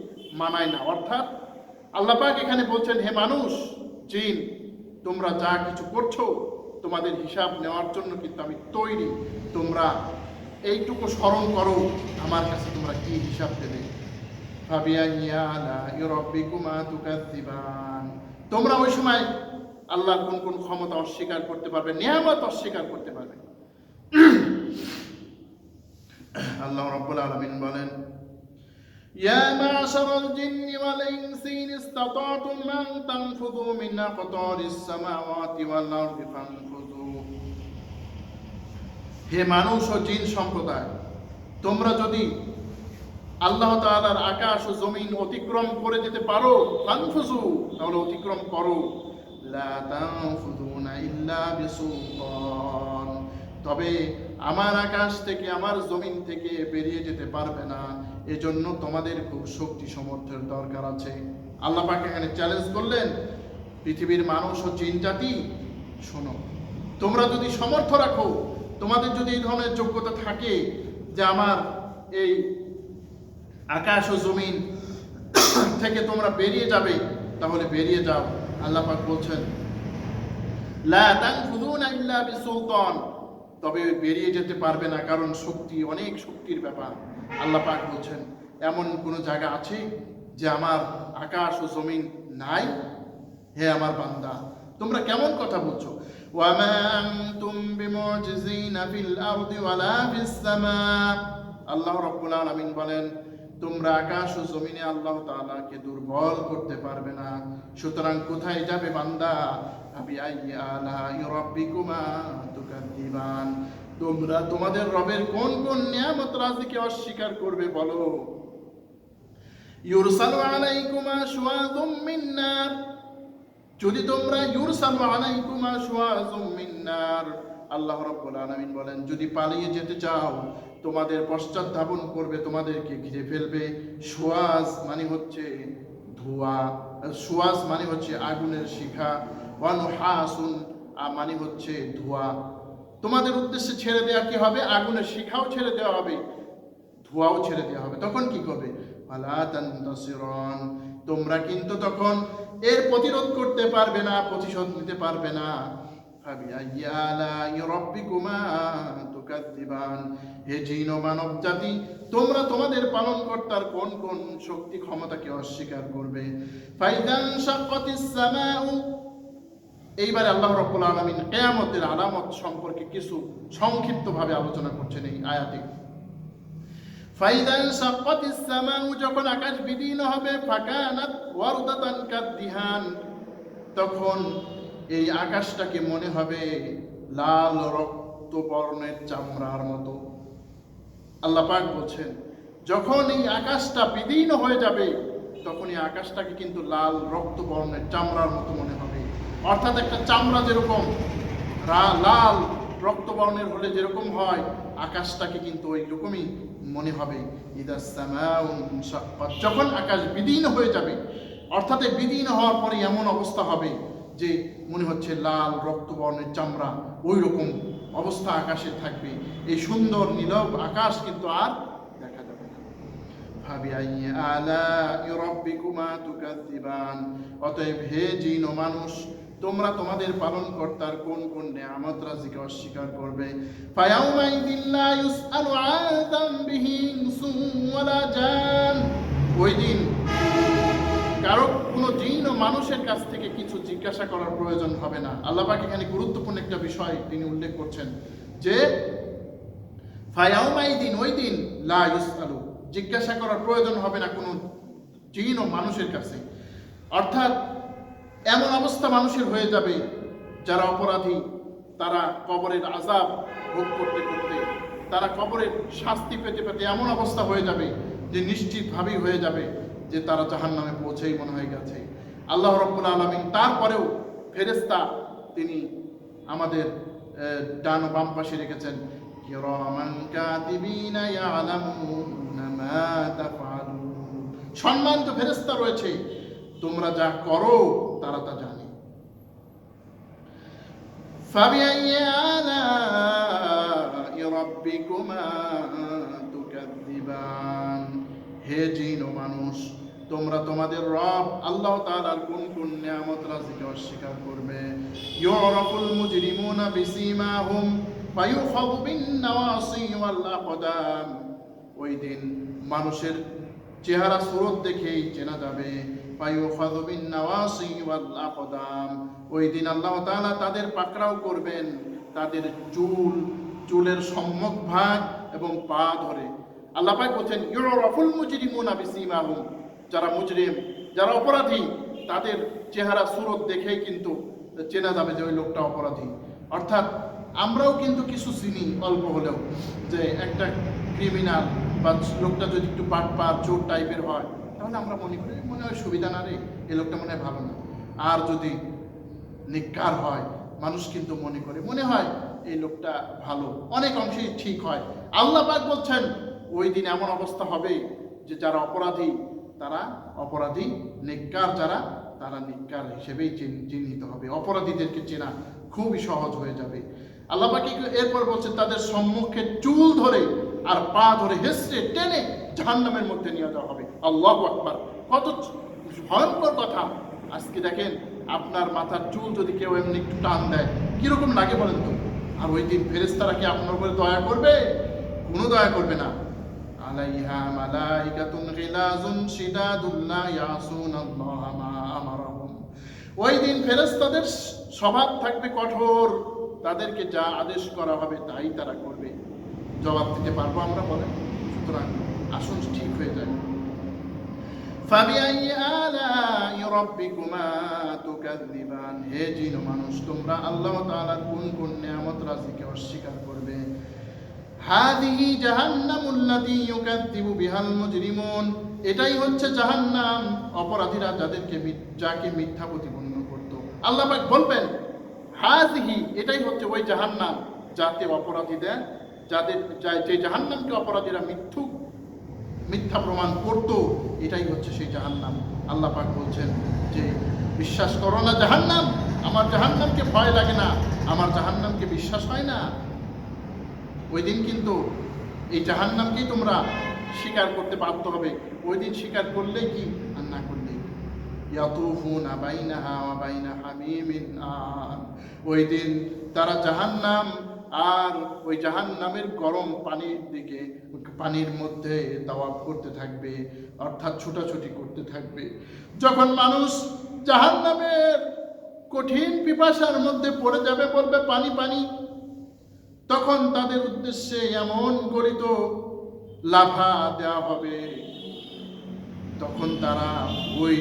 A: মানায় না। অর্থাৎ আল্লাহ পাক এখানে বলছেন, হে মানুষ জিন, তোমরা যা কিছু করছো তোমাদের হিসাব নেওয়ার জন্য কিন্তু আমি তৈরি। তোমরা এইটুকু স্মরণ করো আমার কাছে তোমরা কি হিসাব দেবে। তোমরা ওই সময় আল্লাহর কোন কোন ক্ষমতা অস্বীকার করতে পারবে, নিয়ামত অস্বীকার করতে পারবে। আল্লাহ রাব্বুল আলামিন বলেন, ইয়া মা'শারাল জিন্নি ওয়াল ইনসি ইন ইসতাতা'তুম আন তানফুযু মিন আকতারিস সামাওয়াতি ওয়াল আরদি ফানফুযু। হে মানুষ ও জিন সম্প্রদায়, তোমরা যদি আল্লাহ তাআলার আকাশ ও জমিন অতিক্রম করে যেতে পারো, ফানফুযু, তাহলে অতিক্রম করো। লা তানফুযুনা ইল্লা বিসুলতান, তবে আমার আকাশ থেকে আমার জমিন থেকে বেরিয়ে যেতে পারবে না, এজন্য তোমাদের খুব শক্তি সামর্থ্যের দরকার আছে। আল্লাহ পাক এখানে চ্যালেঞ্জ করলেন, পৃথিবীর মানুষ ও জিন জাতি, শোনো, তোমরা যদি সামর্থ্য রাখো, তোমাদের যদি এই ধরনের যোগ্যতা থাকে যে আমার এই আকাশ ও জমিন থেকে তোমরা বেরিয়ে যাবে, তাহলে বেরিয়ে যাও। আল্লাহ পাক বলছেন, লা তানফুযুনা ইল্লা বিসুলতান, তবে বেরিয়ে যেতে পারবে না, কারণ শক্তি, অনেক শক্তির ব্যাপার। আল্লাহ পাক বলছেন, এমন কোন জায়গা আছে যে আমার আকাশ ও জমিন নাই? হে আমার বান্দা, তোমরা কেমন কথা বলছো? ওয়া মা আনতুম বিমুজিজিনা ফিল আরদি ওয়ালা ফিস সামা। আল্লাহ রাব্বুল আলামিন বলেন, তোমরা আকাশ ও জমিনে আল্লাহ তাআলাকে দুর্বল করতে পারবে না। সুতরাং কোথায় যাবে বান্দা? তোমরা তোমাদের রবের কোন কোন নিয়ামত রাজিকে অস্বীকার করবে বলো। ইউরসালু আলাইকুমা শুওয়াযুম মিন নার, যদি তোমরা ইউরসালু আলাইকুমা শুওয়াযুম মিন নার, আল্লাহ রাব্বুল আলামিন বলেন, যদি পালিয়ে যেতে চাও তোমাদের পশ্চাৎ ধাবন করবে, তোমাদেরকে ঘিরে ফেলবে। শুওয়াজ মানে হচ্ছে ধোঁয়া, শুওয়াজ মানে হচ্ছে আগুনের শিখা, ওয়ানুহাসুন মানে হচ্ছে ধোঁয়া। তোমাদের উদ্দেশ্যে ছেড়ে দেওয়া কি হবে? আগুনের শিখাও ছেড়ে দেওয়া হবে, ধোঁয়াও ছেড়ে দেওয়া হবে। তখন কি করবে? ফালা তানতাসিরুন, তোমরা কিন্তু তখন এর প্রতিরোধ করতে পারবে না, প্রতিশোধ নিতে পারবে না। ফাবিআইয়ি আলাই রাব্বিকুমা তুকাযযিবান, হে জিন ও মানব জাতি, তোমরা তোমাদের পালনকর্তার কোন কোন শক্তি ক্ষমতাকে অস্বীকার করবে। ফাইদান শাক্কাতিস সামাউ, এইবারে আল্লাহ রাব্বুল আলামিন কিয়ামতের আলামত সম্পর্কে কিছু সংক্ষিপ্তভাবে আলোচনা করছেন এই আয়াতে। ফাইদান শাক্কাতিস সামাউ, যখন আকাশ বিদীর্ণ হবে, ফাকানাত ওয়ারদাতান কাদ্দিহান, তখন এই আকাশটাকে মনে হবে লাল রক্তবর্ণের চামড়ার মতো। আল্লাহ পাক বলছেন, যখন এই আকাশটা বিদীর্ণ হয়ে যাবে, তখন এই আকাশটাকে কিন্তু লাল রক্তবর্ণের চামড়ার মতো মনে হবে। অর্থাৎ একটা চামড়া যেরকম লাল রক্তবর্ণের হলে যেরকম হয়, আকাশটাকে কিন্তু ওই রকমই মনে হবে। ইদাস সামাউ ইনশাক্কাত, যখন আকাশ বিদীর্ণ হয়ে যাবে, অর্থাৎ বিদীর্ণ হওয়ার পরে এমন অবস্থা হবে যে মনে হচ্ছে লাল রক্তবর্ণের চামড়া, ওই রকম অবস্থা আকাশে থাকবে। এই সুন্দর নীরব আকাশ কিন্তু আর দেখা যাবে না। ফাবিআইয়ি আলাই রাব্বিকুমা তুকাযযিবান, অতএব হে জিন ও মানুষ, তোমরা তোমাদের পালনকর্তার কোন কোন নিয়ামত রাজিকে অস্বীকার করবে। ফায়াউমাইযিন লা ইউসআলু আন যামবিহি ইনসুন ওয়ালা জান, ওই দিন কারো কোনো জিন ও মানুষের কাছ থেকে কিছু জিজ্ঞাসা করার প্রয়োজন হবে না। আল্লাহ পাক এখানে গুরুত্বপূর্ণ একটা বিষয় তিনি উল্লেখ করছেন যে ফায়াউমাইযিন, ওই দিন লা ইউসআলু, জিজ্ঞাসা করার প্রয়োজন হবে না কোনো জিন ও মানুষের কাছে। অর্থাৎ এমন অবস্থা মানুষের হয়ে যাবে, যারা অপরাধী, তারা কবরের আযাব ভোগ করতে করতে, তারা কবরের শাস্তি পেতে পেতে এমন অবস্থা হয়ে যাবে যে নিশ্চিতভাবেই হয়ে যাবে যে তারা জাহান্নামে পৌঁছেই মনে হয়ে গেছে। আল্লাহ রাব্বুল আলামিন তারপরেও ফেরেশতা তিনি আমাদের ডান ও বাম পাশে রেখেছেন, কিরামান কাতিবিনা ইয়ালামুনা মা তাফআলুন, সম্মানিত ফেরেশতা রয়েছে, তোমরা যা করো তারা তা জানে। فبأي آلاء ربكما تكذبان হে জিন ও মানুষ, তোমরা তোমাদের রব আল্লাহ তাআলার কোন কোন নিয়ামত রাজিকে অস্বীকার করবে। ইউরাফুল মুজরিমুনা বিসীমাহুম ফায়ুখাযু বিন নাওয়াসি ওয়াল আকদাম, ওই দিন মানুষের চেহারা সুরত দেখেই চেনা যাবে। ফায়ুখাযু বিন নাওয়াসি ওয়াল আকদাম, ওই দিন আল্লাহ তাআলা তাদের পাকড়াও করবেন, তাদের চুলের সম্মুখ ভাগ এবং পা ধরে। আল্লাহ পাক বলেন ইউরাফুল মুজরিমুনা বিসীমাহুম, যারা মুজরিম, যারা অপরাধী, তাদের চেহারা সুরত দেখেই কিন্তু চেনা যাবে যে ওই লোকটা অপরাধী। অর্থাৎ আমরাও কিন্তু কিছু চিনি অল্প হলেও, যে একটা ক্রিমিনাল বা লোকটা যদি একটু বাটপার চোর টাইপের হয়, তাহলে আমরা মনে হয় সুবিধা না রে, এই লোকটা মনে হয় ভালো না। আর যদি নেককার হয়, মানুষ কিন্তু মনে হয় এই লোকটা ভালো, অনেক অংশেই ঠিক হয়। আল্লাহ পাক বলছেন ওই দিন এমন অবস্থা হবে যে যারা অপরাধী তারা অপরাধী, নেককার যারা তারা নেককার হিসেবেই চিহ্নিত হবে। অপরাধীদেরকে চেনা খুবই সহজ হয়ে যাবে। আল্লাহ পাক এরপর বলছে তাদের সম্মুখে চুল ধরে আর পা ধরে হেসড়ে টেনে জাহান্নামের মধ্যে নিয়ে যাওয়া হবে। আল্লাহু আকবার, কত ভয়ঙ্কর কথা। আজকে দেখেন আপনার মাথার চুল যদি কেউ এমনি একটু টান দেয় কিরকম লাগে বলেন তো? আর ওই দিন ফেরেশতারা কি আপনার উপরে দয়া করবে? কোনো দয়া করবে না। আলাইহা মালাইকাতুন গিলাজুন শিদাদুন লা ইয়াসুনাল্লাহা মা আমারাহুম, ওই দিন ফেরেশতাদের স্বভাব থাকবে কঠোর, তাদেরকে যা আদেশ করা হবে তাই তারা করবে। জবাব দিতে পারবো আমরা বলেন? সুতরাং আসুন ঠিক হয়ে যায়। ফাবিআই আলাই রাব্বিকুমা তুকাযযিবান, হে জিন ও মানুষ, তোমরা আল্লাহ তাআলার কোন কোন নিয়ামত রাজিকে অস্বীকার করবে। হাদিহি জাহান্নামুল্লাতী ইউকাযযিবু বিহাল মুজরিমুন, এটাই হচ্ছে জাহান্নাম, অপরাধীরা যাকে মিথ্যা প্রতিপন্ন করত। আল্লাহ পাক বলবেন হাদিহি, এটাই হচ্ছে ওই জাহান্নাম যাতে অপরাধীদের যে জাহান্নামকে অপরাধীরা মিথ্যা প্রমাণ করত, এটাই হচ্ছে সেই জাহান্নাম। আল্লাহ পাক বলছেন যে বিশ্বাস করো না জাহান্নাম, আমার জাহান্নামকে ভয় লাগে না, আমার জাহান্নামকে বিশ্বাস হয় না। ওই দিন কিন্তু এই জাহান্নামকেই তোমরা স্বীকার করতে বাধ্য হবে। ওই দিন স্বীকার করলেই কি আর না করলেই ইয়াতুফুনা বাইনাহা ওয়া বাইনা হামিমিন আন, ওই দিন তারা জাহান্নাম আর ওই জাহান্নামের গরম পানির দিকে, পানির মধ্যে তাওয়াফ করতে থাকবে, অর্থাৎ ছোটাছুটি করতে থাকবে। যখন মানুষ জাহান্নামের কঠিন পিপাসার মধ্যে পড়ে যাবে, বলবে পানি পানি, তখন তাদের উদ্দেশ্যে এমন গলিত লাফা দেওয়া হবে, তখন তারা ওই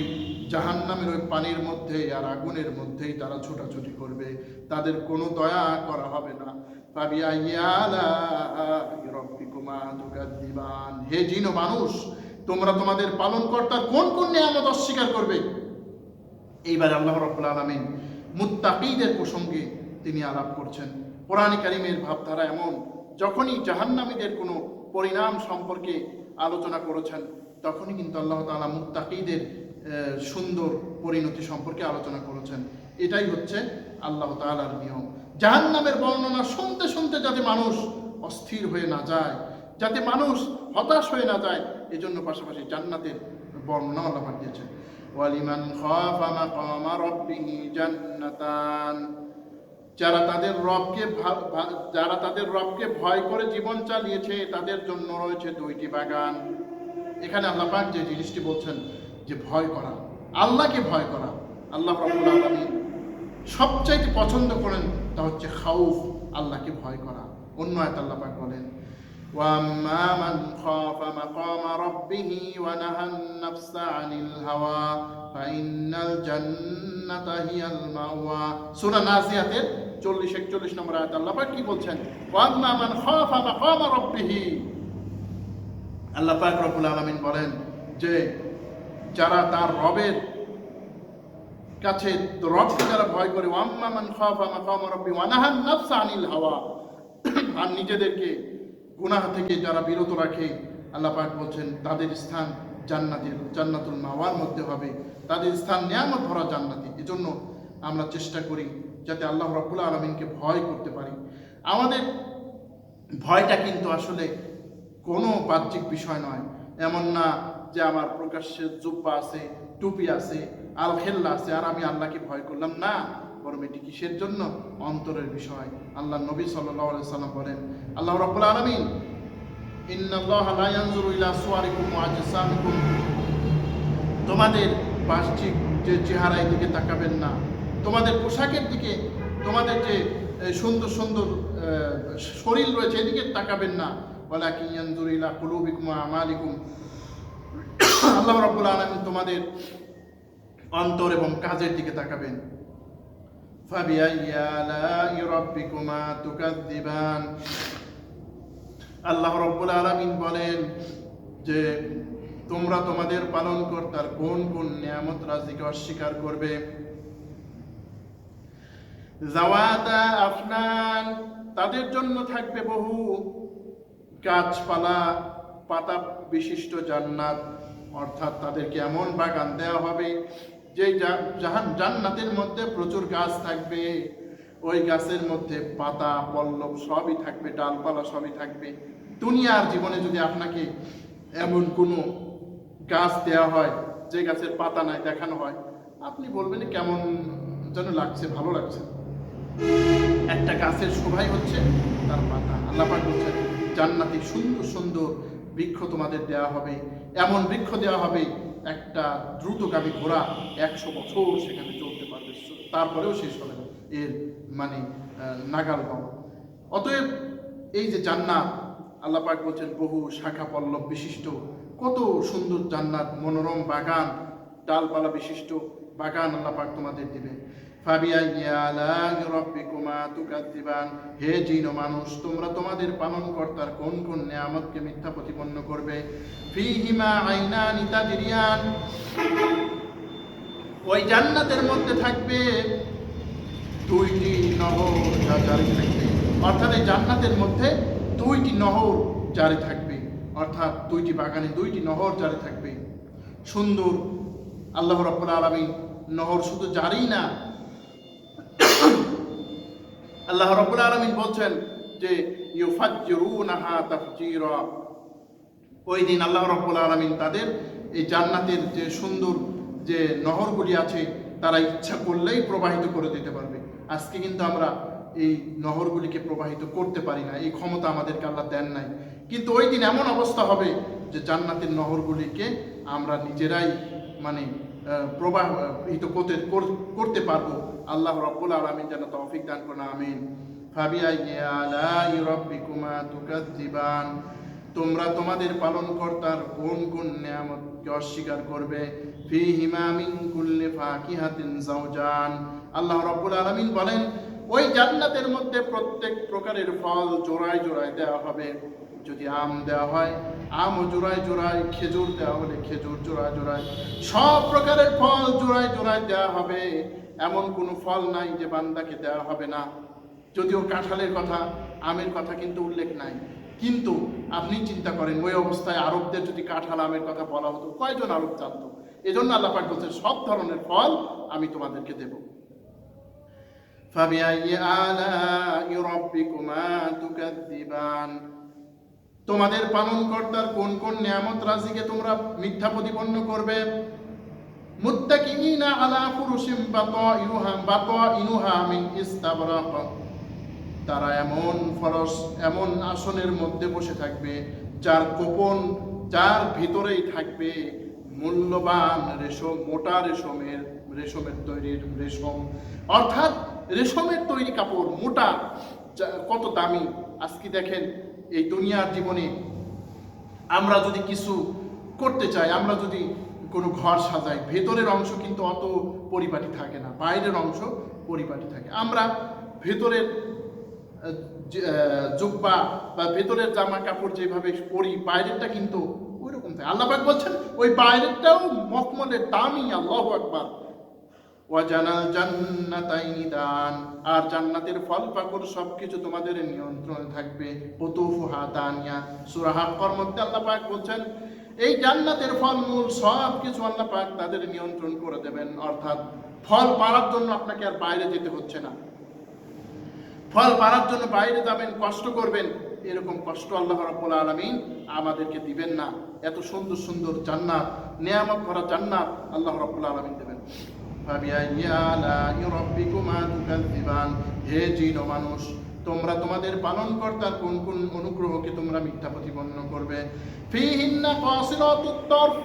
A: জাহান্নামের ওই পানির মধ্যে আর আগুনের মধ্যেই তারা ছোটাছুটি করবে, তাদের কোনো দয়া করা হবে না। ফাবিআই আলাই রাব্বিকুমা তুকাযযিবান, হে জিন ও মানুষ, তোমরা তোমাদের পালনকর্তার কোন কোন নিয়ামত অস্বীকার করবে। এইবার আল্লাহ রাব্বুল আলামিন মুত্তাকীদের প্রসঙ্গে তিনি আলাপ করছেন। কোরআন কারীমের ভাবধারা এমন, যখনই জাহান্নামীদের কোনো পরিণাম সম্পর্কে আলোচনা করেছেন, তখনই কিন্তু আল্লাহ তাআলা মুত্তাকীদের সুন্দর পরিণতি সম্পর্কে আলোচনা করেছেন। এটাই হচ্ছে আল্লাহ তাআলার নিয়ম। জাহান্নামের বর্ণনা শুনতে শুনতে যাতে মানুষ অস্থির হয়ে না যায়, যাতে মানুষ হতাশ হয়ে না যায়, এজন্য পাশাপাশি জান্নাতের বর্ণনা আল্লাহ পাক দিয়েছেন। ওয়ালিমান খাফা মাকামা রাব্বিহি জান্নাতান, যারা তাদের রবকে ভয় করে জীবন চালিয়েছে, তাদের জন্য রয়েছে দুইটি বাগান। এখানে আল্লাহ পাক যে জিনিসটি বলছেন যে ভয় করা, আল্লাহকে ভয় করা, আল্লাহ রাব্বুল আলামিন সবচাইতে পছন্দ করেন তা হচ্ছে খাউফ, আল্লাহকে ভয় করা। অন্য আয়াতে আল্লাহ পাক বলেন ওয়াম্মা মান খাফা মাকামা রাব্বিহি ওয়া নাহান নাফসা আনিল হাওয়া ফাইন্নাল জান্নাতা হিয়াল মাওয়া। সূরা নাজিয়াতের 40-41 নম্বর আয়াত আল্লাহ পাক কি বলছেন? ওয়াম্মা মান খাফা মাকামা রাব্বিহি, আল্লাহ পাক রব্বুল আলামিন বলেন যে যারা তার রবের কাছে, রবকে যারা ভয় করে, ওয়াম্মা মান খাফা মাকামা রাব্বি ওয়া নাহান নাফসা আনিল হাওয়া, আর নিজেদেরকে গুনাহ থেকে যারা বিরত রাখে, আল্লাহ পাক বলছেন তাদের স্থান জান্নাতুল মাওয়ার মধ্যে হবে, তাদের স্থান নিয়ামত ভরা জান্নাতে। এজন্য আমরা চেষ্টা করি যাতে আল্লাহ রাব্বুল আলামিনকে ভয় করতে পারি। আমাদের ভয়টা কিন্তু আসলে কোনো বাহ্যিক বিষয় নয়। এমন না যে আমার প্রকাশ্যে জুব্বা আছে, টুপি আছে, আল খেল্লা আছে, আর আমি আল্লাহকে ভয় করলাম না। বরং এটি কিসের জন্য? অন্তরের বিষয়। আল্লাহ নবী সাল্লাল্লাহু আলাইহি সাল্লাম বলেন, আল্লাহ রাব্বুল আলামিন ইন্নাল্লাহা লা ইয়ানজুরু ইলা সুওয়ারিকুম ওয়া আজসামিকুম, তোমাদের বাহ্যিক যে চেহারার দিকে তাকাবেন না, তোমাদের পোশাকের দিকে, তোমাদের যে সুন্দর সুন্দর শরীর রয়েছে এদিকে তাকাবেন না, ওয়ালাকিন ইয়ানজুরু ইলা কুলুবিকুম ওয়া আমালিকুম, আল্লাহ রাব্বুল আলামিন তোমাদের অন্তর এবং কাজের দিকে তাকাবেন। ফাবিআইয়ি আলাই রাব্বিকুমা তুকাযযিবান, আল্লাহ রাব্বুল আলামিন বলেন যে তোমরা তোমাদের পালনকর্তার কোন কোন নিয়ামত রাজিকে অস্বীকার করবে। জাওয়াতা আফনান, তাদের জন্য থাকবে বহু গাছপালা পাতা বিশিষ্ট জান্নাত, অর্থাৎ তাদেরকে এমন বাগান দেওয়া হবে যে জান্নাতের মধ্যে প্রচুর গাছ থাকবে, ওই গাছের মধ্যে পাতা পল্লব সবই থাকবে, ডালপালা সবই থাকবে। দুনিয়ার জীবনে যদি আপনাকে এমন কোনো গাছ দেওয়া হয় যে গাছের পাতা নাই, দেখানো হয়, আপনি বলবেন কেমন যেন লাগছে, ভালো লাগছে। একটা গাছের শোভাই হচ্ছে তার পাতা। আল্লাহ পাক বলছেন জান্নাতে সুন্দর সুন্দর বৃক্ষ তোমাদের দেওয়া হবে, এমন বৃক্ষ দেওয়া হবে একটা দ্রুতগামী ঘোড়া 100 বছর সেখানে চলতে পারবে, তারপরেও শেষ হবে না এর মানে নাগাল পাওয়া। অতএব এই যে জান্নাত, আল্লাহ পাক বলছেন বহু শাখা পল্লব বিশিষ্ট, কত সুন্দর জান্নাত, মনোরম বাগান, ডালপালা বিশিষ্ট বাগান আল্লাহ পাক তোমাদের দিবেন। ফাবিআইয়ি আলাই রাব্বিকুমা তুকাযযিবান, হে জিন ও মানুষ, তোমরা তোমাদের পালনকর্তার কোন কোন নিয়ামতকে মিথ্যা প্রতিপন্ন করবে। ফীহিমা আইনানি তাজরিয়ান, ওই জান্নাতের মধ্যে থাকবে দুইটি নহর যা জারি থাকবে, অর্থাৎ এই জান্নাতের মধ্যে দুইটি নহর জারি থাকবে, অর্থাৎ দুইটি বাগানে দুইটি নহর জারি থাকবে। সুন্দর আল্লাহ রাব্বুল আলামিন নহর শুধু জারি না, আল্লাহ রাব্বুল আলামিন বলছেন যে ইউফাজ্জিরুনাহা তাফজীরা, ওই দিন আল্লাহ রাব্বুল আলামিন তাদের এই জান্নাতের যে সুন্দর যে নহরগুলি আছে তারা ইচ্ছা করলেই প্রবাহিত করে দিতে পারবে। আজকে কিন্তু আমরা এই নহরগুলিকে প্রবাহিত করতে পারি না, এই ক্ষমতা আমাদেরকে আল্লাহ দেন নাই। কিন্তু ওই দিন এমন অবস্থা হবে যে জান্নাতের নহরগুলিকে আমরা নিজেরাই মানে প্রবাহিত করতে পারবো। আল্লাহ রাব্বুল আলামিন যেন তৌফিক দান করেন, আমিন। ফাবিআইয়ি আলাই রাব্বিকুমা তুকাযযিবান, তোমরা তোমাদের পালনকর্তার কোন কোন নিয়ামতকে অস্বীকার করবে। ফীহিমা মিন কুল্লি ফাকিহাতিন যাওজান, আল্লাহ রাব্বুল আলামিন বলেন ওই জান্নাতের মধ্যে প্রত্যেক প্রকারের ফল জোড়ায় জোড়ায় দেওয়া হবে। যদি আম দেওয়া হয় আম জোড়ায় জোড়ায়, খেজুর দেওয়া হলে খেজুর জোড়ায় জোড়ায়, সব প্রকারের ফল জোড়ায় জোড়ায় দেওয়া হবে। এমন কোনো ফল নাই যে বান্দাকে দেওয়া হবে না। যদিও কাঁঠালের কথা, আমের কথা কিন্তু উল্লেখ নাই, কিন্তু আপনি চিন্তা করেন ওই অবস্থায় আরবদের যদি কাঁঠাল আমের কথা বলা হতো, কয়জন আরব জানতো? এজন্য আল্লাহ পাক বলছেন সব ধরনের ফল আমি তোমাদেরকে দেব। ফাবিআইয়ি আলাই রাব্বিকুমা তুকাযযিবান, তোমাদের পালনকর্তার কোন কোন নিয়ামত রাজিকে তোমরা মিথ্যা প্রতিপন্ন করবে। মুত্তাকিইনা আলা ফুরুশিম বাতাইনুহা মিন ইস্তাবরাক, তারা এমন আসনের মধ্যে বসে থাকবে যার গোপন, যার ভিতরেই থাকবে মূল্যবান রেশম, মোটা রেশমের তৈরির রেশম, অর্থাৎ রেশমের তৈরি কাপড় মোটা, কত দামি। আজকে দেখেন এই দুনিয়ার জীবনে আমরা যদি কিছু করতে চাই, আমরা যদি কোনো ঘর সাজাই, ভেতরের অংশ কিন্তু অত পরিপাটি থাকে না, বাইরের অংশ পরিপাটি থাকে। আমরা ভেতরের জুব্বা বা ভেতরের জামা কাপড় যেভাবে পরি, বাইরেরটা কিন্তু ওই রকম থাকে। আল্লাহ পাক বলছেন ওই বাইরেরটাও মখমলের দামি। আল্লাহু আকবার। ওয়াজানাল জান্নাতাইনি দান, আর জান্নাতের ফল পাকড় সবকিছু তোমাদের নিয়ন্ত্রণে থাকবে। কুতুফুহা দানিয়া, সূরা হাক্কার মধ্যে আল্লাহ পাক বলছেন এই জান্নাতের ফলমূল সবকিছু আল্লাহ পাক তাদের নিয়ন্ত্রণ করে দেবেন, অর্থাৎ ফল পাড়ার জন্য আপনাকে আর বাইরে যেতে হচ্ছে না। ফল পাড়ার জন্য বাইরে যাবেন, কষ্ট করবেন, এরকম কষ্ট আল্লাহ রাব্বুল আলামিন আমাদেরকে দিবেন না। এত সুন্দর সুন্দর জান্নাত, নিয়ামত ভরা জান্নাত আল্লাহ রাব্বুল আলামিন দেবেন। ফাবিআইয়ি আলাই রাব্বিকুমা তুকাযযিবান, হে জিন ও মানুষ, তোমরা তোমাদের পালনকর্তার কোন কোন অনুগ্রহকে তোমরা মিথ্যা প্রতিপন্ন করবে? ফীহিন্না কাসিরাতুত তরফ,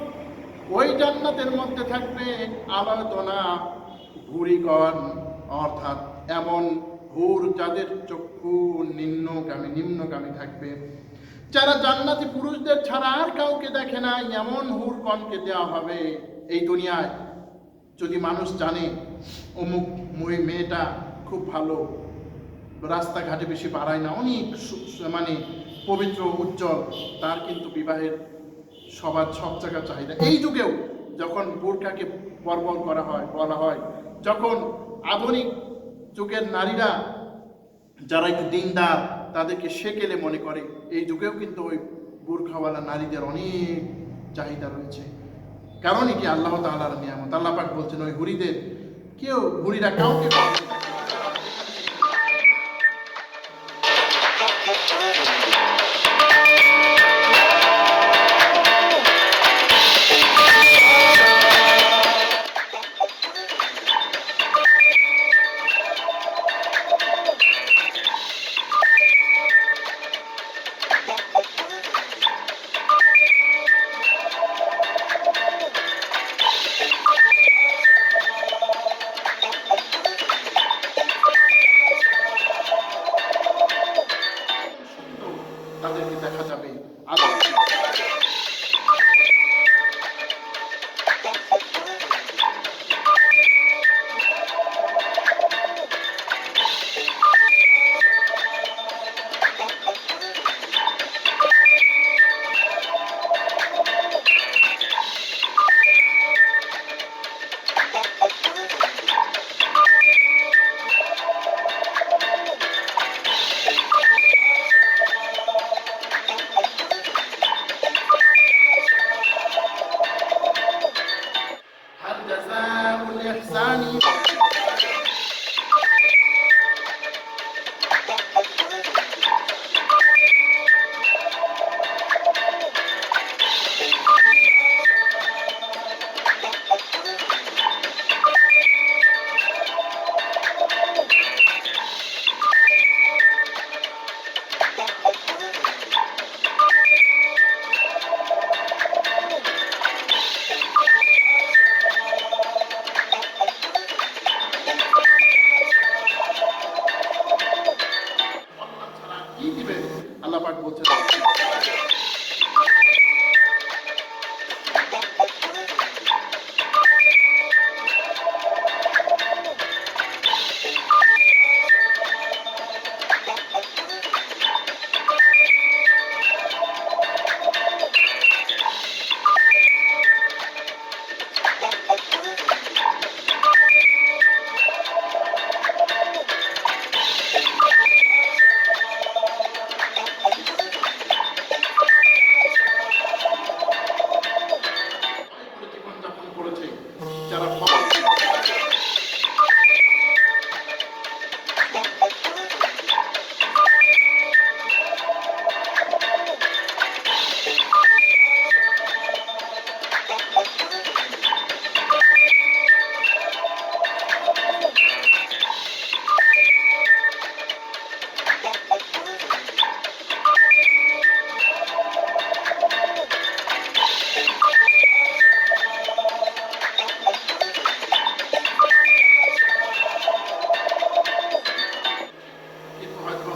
A: ওই জান্নাতের মধ্যে থাকবে আলাদনা ভুরিগণ, অর্থাৎ এমন হুর যাদের চক্ষু নিম্নগামী থাকবে, যারা জান্নাতি পুরুষদের ছাড়া আর কাউকে দেখে না, এমন হুরগণকে দেওয়া হবে। এই দুনিয়ায় যদি মানুষ জানে অমুক মেয়েটা খুব ভালো, রাস্তাঘাটে বেশি বাড়ায় না, অনেক মানে পবিত্র উজ্জ্বল, তার কিন্তু বিবাহের সবার সব জায়গা চাহিদা। এই যুগেও যখন বোরকাকে বর্বর করা হয়, বলা হয়, যখন আধুনিক যুগের নারীরা যারা একটু দিনদার তাদেরকে সেকেলে মনে করে, এই যুগেও কিন্তু ওই বোরখাওয়ালা নারীদের অনেক চাহিদা রয়েছে। কারণ এটি আল্লাহ তাআলার নিয়ামত। আল্লাহ পাক বলছেন ওই হুরিদের হুরিরা কাউকে তাদেরকে দেখা যাবে। আল্লাহ পাক বলছেন যারা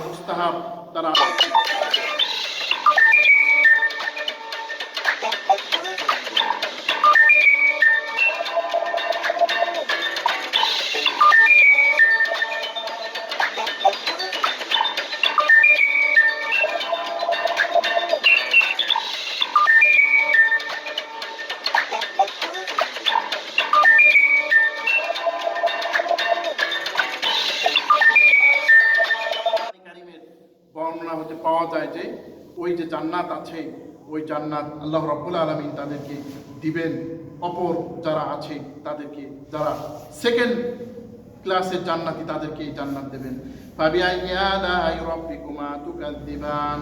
A: মুস্তাহাব তারা বর্ণনা হতে পাওয়া যায় যে ওই যে জান্নাত আছে, ওই জান্নাত আল্লাহ রাব্বুল আলামিন তাদেরকে দিবেন। অপর যারা আছে তাদেরকে, যারা সেকেন্ড ক্লাসের জান্নাতি তাদেরকে এই জান্নাত দেবেন। ফাবিআইয়ি আলাই রাব্বিকুমা তুকাযযিবান,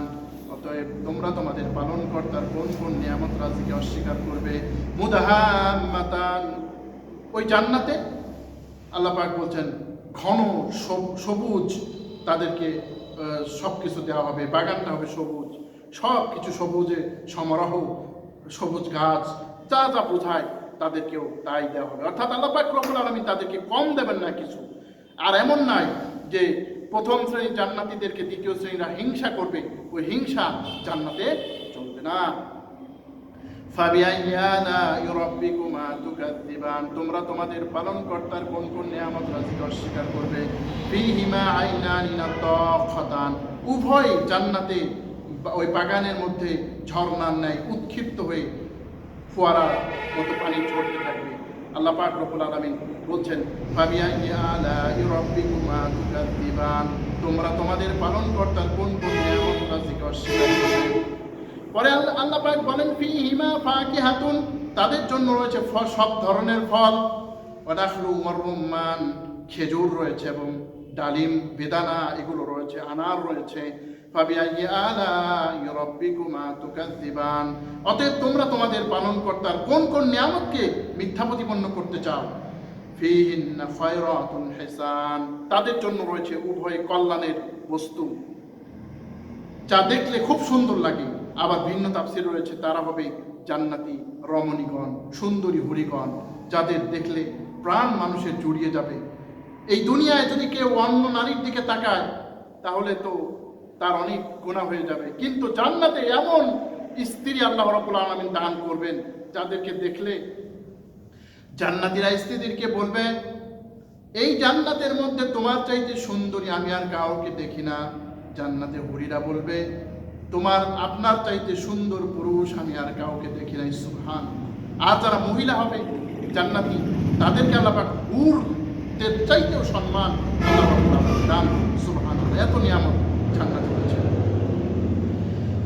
A: অতএব তোমরা তোমাদের পালনকর্তার কোন কোন নিয়ামত রাজিকে অস্বীকার করবে। মুদাহাম্মাতান, ওই জান্নাতে আল্লাহ পাক বলছেন ঘন সবুজ তাদেরকে সব কিছু দেওয়া হবে, বাগানটা হবে সবুজ, সব কিছু সবুজে সমারোহ, সবুজ গাছ, যা যা বোঝায় তাদেরকেও তাই দেওয়া হবে। অর্থাৎ আল্লাহ পাক রব্বুল আলামিন তাদেরকে কম দেবেন না কিছু। আর এমন নয় যে প্রথম শ্রেণীর জান্নাতীদেরকে দ্বিতীয় শ্রেণীরা হিংসা করবে, ওই হিংসা জান্নাতে চলবে না। ফাবিআইয়ি আলাই রাব্বিকুমা তুকাযযিবান, তোমরা তোমাদের পালনকর্তার কোন কোন নিয়ামত রাজিকে অস্বীকার করবে। ফীহিমা আইনানি নাদাখাতান, উভয় জান্নাতে ওই বাগানের মধ্যে ঝর্ণার ন্যায় উৎক্ষিপ্ত হয়ে ফোয়ারার মতো পানি ঝরতে থাকবে। আল্লাহ পাক রব্বুল আলামিন বলছেন ফাবিআইয়ি আলাই রাব্বিকুমা তুকাযযিবান, তোমরা তোমাদের পালনকর্তার কোন কোন নিয়ামত রাজিকে অস্বীকার করবে। পরে আল্লাহ পাক বলেন ফীহিমা ফাকিহাতুন, তাদের জন্য রয়েছে সব ধরনের ফল। ওয়া নাখলু ওয়া রুম্মান, খেজুর রয়েছে এবং ডালিম, বেদানা এগুলো রয়েছে, আনার রয়েছে। ফাবিআইয়ি আলাই রাব্বিকুমা তুকাযযিবান, অতএব তোমরা তোমাদের পালনকর্তার কোন কোন নিয়ামতকে মিথ্যা প্রতিপন্ন করতে চাও। ফীহিন্না খায়রাতুন হিসান, তাদের জন্য রয়েছে উভয় কল্যাণের বস্তু, যা দেখলে খুব সুন্দর লাগে। আবার ভিন্ন তাফসীর রয়েছে, তারা হবে জান্নাতি রমণীগণ, সুন্দরী হরিগণ, যাদের দেখলে প্রাণ মানুষের জুড়িয়ে যাবে। এই দুনিয়ায় যদি কেউ অন্য নারীর দিকে তাকায় তাহলে তো তার অনেক গুনাহ হয়ে যাবে, কিন্তু জান্নাতে এমন স্ত্রী আল্লাহ রাব্বুল আলামিন দান করবেন যাদেরকে দেখলে জান্নাতীরা স্ত্রীদেরকে বলবে এই জান্নাতের মধ্যে তোমার চাইতে সুন্দরী আমি আর কাউকে দেখি না। জান্নাতে হুরিরা বলবে আপনার চাইতে সুন্দর পুরুষ আমি আর কাউকে দেখি নাই। সুবহান। আর যারা মহিলা হবে জান্নাতি, তাদেরকে আল্লাহ পাক হুরদের চাইতেও সম্মান আল্লাহ রাব্বুল আলামিন দান। সুবহান। এত নিয়ামত জান্নাতে রয়েছে।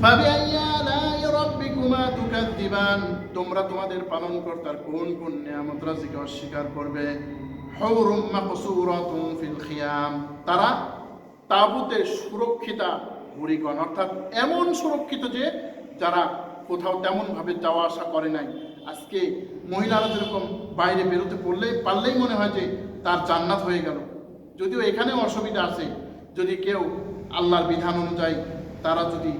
A: ফাবিআইয়ি আলাই রাব্বিকুমা তুকাযযিবান, তোমরা তোমাদের পালনকর্তার কোন কোন নিয়ামত রাজিকে অস্বীকার করবে। হুরুম মাকসুরাতুন ফিল খিয়াম, তারা তাবুতে সুরক্ষিতা বুড়িগণ, অর্থাৎ এমন সুরক্ষিত যে যারা কোথাও তেমন ভাবে যাওয়া আসা করে নাই। আজকে মহিলারা যেরকম বাইরে বেরোতে পারলেই মনে হয় যে তার জান্নাত হয়ে গেল, যদিও এখানেও অসুবিধা আছে। যদি কেউ আল্লাহর বিধান অনুযায়ী তারা যদি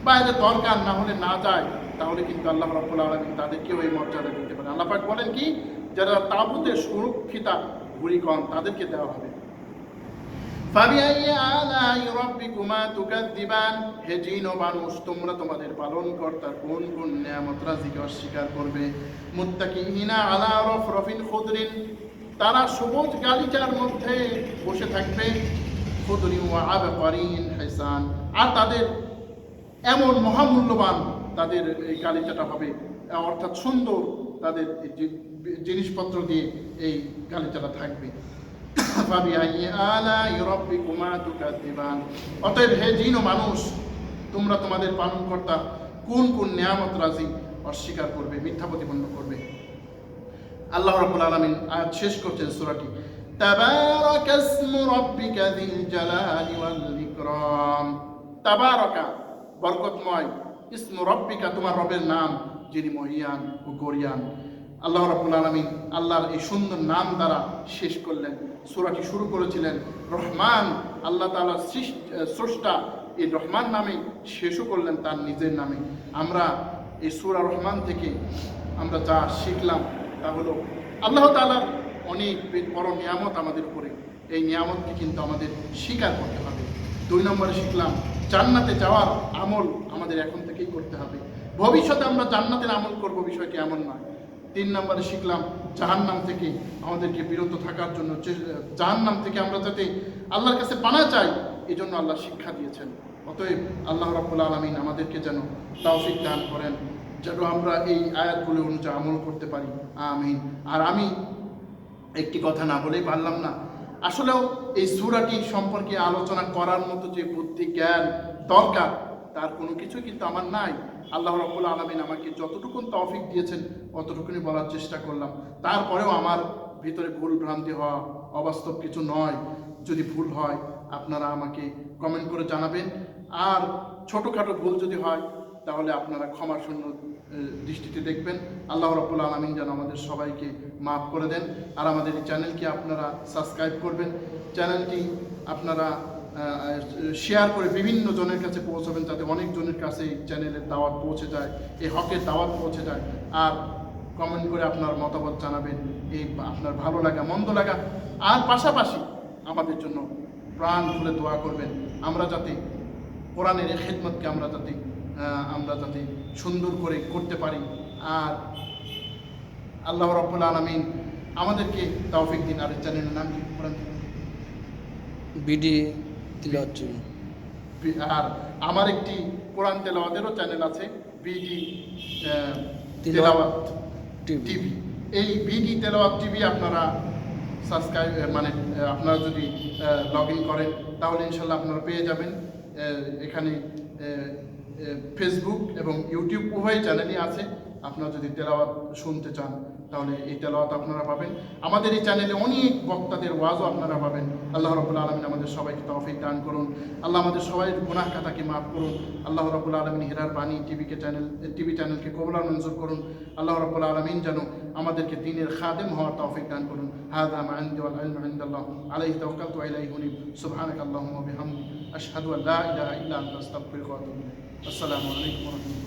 A: বাইরে দরকার না হলে না যায়, তাহলে কিন্তু আল্লাহ রাব্বুল আলামিন তাদেরকেও এই মর্যাদা দিতে পারেন। আল্লাহ পাক বলেন কি, যারা তাবুতে সুরক্ষিতা বুড়িগণ তাদেরকে দেওয়া হবে। ফাবিআইয়ি আলাই রাব্বিকুমা তুকাযযিবান, হে জিন ও মানুষ, তোমরা তোমাদের পালনকর্তার কোন কোন নিয়ামত রাজিকে অস্বীকার করবে। মুত্তাকিইনা আলা রাফরাফিন খুদরিন, তারা সবুজ গালিচার মধ্যে বসে থাকবে। খুদরিন ওয়া আবকারিন হিসান, আর তাদের এমন মহামূল্যবান তাদের এই গালিচাটা হবে, অর্থাৎ সুন্দর তাদের জিনিসপত্র দিয়ে এই গালিচাটা থাকবে। ফাবিআইয়ি আলাই রাব্বিকুমা তুকাযযিবান, অতএব হে জিন ও মানুষ, তোমরা তোমাদের পালনকর্তা কোন কোন নিয়ামত রাজি অস্বীকার করবে, মিথ্যা প্রতিপন্ন করবে। আল্লাহ রাব্বুল আলামিন আয়াত শেষ করছেন সূরাটি, তাবারাকা ইসমু রাব্বিকা যিল জালালি ওয়াল ইকরাম। তাবারাকা, বরকতময়, ইসমু রাব্বিকা, তোমার রবের নাম, যিনি মহিয়ান ও গরিয়ান। আল্লাহ রাব্বুল আলামিন আল্লাহর এই সুন্দর নাম দ্বারা শেষ করলেন। সূরাটি শুরু করেছিলেন রহমান, আল্লাহ তাআলার স্রষ্টা, এই রহমান নামে শেষও করলেন তার নিজের নামে। আমরা এই সূরা রহমান থেকে আমরা যা শিখলাম তা হলো আল্লাহ তাআলার অনেক বড় নিয়ামত আমাদের উপরে, এই নিয়ামতকে কিন্তু আমাদের স্বীকার করতে হবে। 2 নম্বরে শিখলাম জান্নাতে যাওয়ার আমল আমাদের এখন থেকেই করতে হবে, ভবিষ্যতে আমরা জান্নাতের আমল করব বিষয়টি এমন নয়। 3 নম্বরে শিখলাম জাহান্নাম থেকে আমাদেরকে বিরত থাকার জন্য, জাহান্নাম থেকে আমরা যাতে আল্লাহর কাছে পানা চাই, এই জন্য আল্লাহ শিক্ষা দিয়েছেন। অতএব আল্লাহ রাব্বুল আলামিন আমাদেরকে যেন তৌফিক দান করেন, যেন আমরা এই আয়াতগুলো অনুযায়ী আমল করতে পারি। আমিন। আর আমি একটি কথা না বলেই পারলাম না, আসলেও এই সূরাটি সম্পর্কে আলোচনা করার মতো যে বুদ্ধি জ্ঞান দরকার তার কোনো কিছু কিন্তু আমার নাই। আল্লাহ রাব্বুল আলামিন আমাকে যতটুকু তৌফিক দিয়েছেন অতটুকুনি বলার চেষ্টা করলাম। তারপরেও আমার ভিতরে ভুল ভ্রান্তি হওয়া অবাস্তব কিছু নয়। যদি ভুল হয় আপনারা আমাকে কমেন্ট করে জানাবেন, আর ছোটোখাটো ভুল যদি হয় তাহলে আপনারা ক্ষমার শূন্য দৃষ্টিতে দেখবেন। আল্লাহ রাব্বুল আলামিন যেন আমাদের সবাইকে মাফ করে দেন। আর আমাদের এই চ্যানেলকে আপনারা সাবস্ক্রাইব করবেন, চ্যানেলটি আপনারা শেয়ার করে বিভিন্ন জনের কাছে পৌঁছাবেন, যাতে অনেক জনের কাছে এই চ্যানেলের দাওয়াত পৌঁছে যায়, এই হকের দাওয়াত পৌঁছে যায়। আর কমেন্ট করে আপনার মতামত জানাবেন, এই আপনার ভালো লাগা মন্দ লাগা, আর পাশাপাশি আমাদের জন্য প্রাণ খুলে দোয়া করবেন, আমরা যাতে কোরআনের এই খেদমতকে আমরা যাতে সুন্দর করে করতে পারি। আর আল্লাহ রাব্বুল আলামিন আমাদেরকে তৌফিক দিন। আর চ্যানেলের নাম কি?
B: বিডি তিলাওয়াত টিভি।
A: আর আমার একটি কোরআন তেলাওয়াতেরও চ্যানেল আছে, বিডি
B: তিলাওয়াত
A: তেলাওয়াত
B: টিভি।
A: টিভি। এই বিডি তেলাওয়াত টিভি আপনারা সাবস্ক্রাইব আপনারা যদি লগ ইন করেন তাহলে ইনশাল্লাহ আপনারা পেয়ে যাবেন। এখানে ফেসবুক এবং ইউটিউব উভয় চ্যানেলই আছে। আপনারা যদি তেলাওয়াত শুনতে চান তাহলে এই তেলাওয়াত আপনারা পাবেন। আমাদের এই চ্যানেলে অনেক বক্তাদের ওয়াজও আপনারা পাবেন। আল্লাহ রাব্বুল আলামিন আমাদের সবাইকে তৌফিক দান করুন। আল্লাহ আমাদের সবাই গুনাহ খাতাকে মাফ করুন। আল্লাহ রাব্বুল আলামিন হিরার বাণী টিভি চ্যানেলকে কবুল আর মঞ্জুর করুন। আল্লাহ রাব্বুল আলামিন যেন আমাদেরকে দ্বীনের খাদেম হওয়ার তৌফিক দান করুন। হাযা মা ইনদি ওয়াল ইলমু ইনদাল্লাহ আলাইহি তাওয়াক্কালতু ওয়া ইলাইহি উনীব। সুবহানাকাল্লাহুম্মা ওয়া বিহামদিকা আশহাদু আন লা ইলাহা ইল্লা আনতা আস্তাগফিরুকা ওয়া আতুবু ইলাইক। আসসালামু আলাইকুম ওয়া রাহমাতুল্লাহ।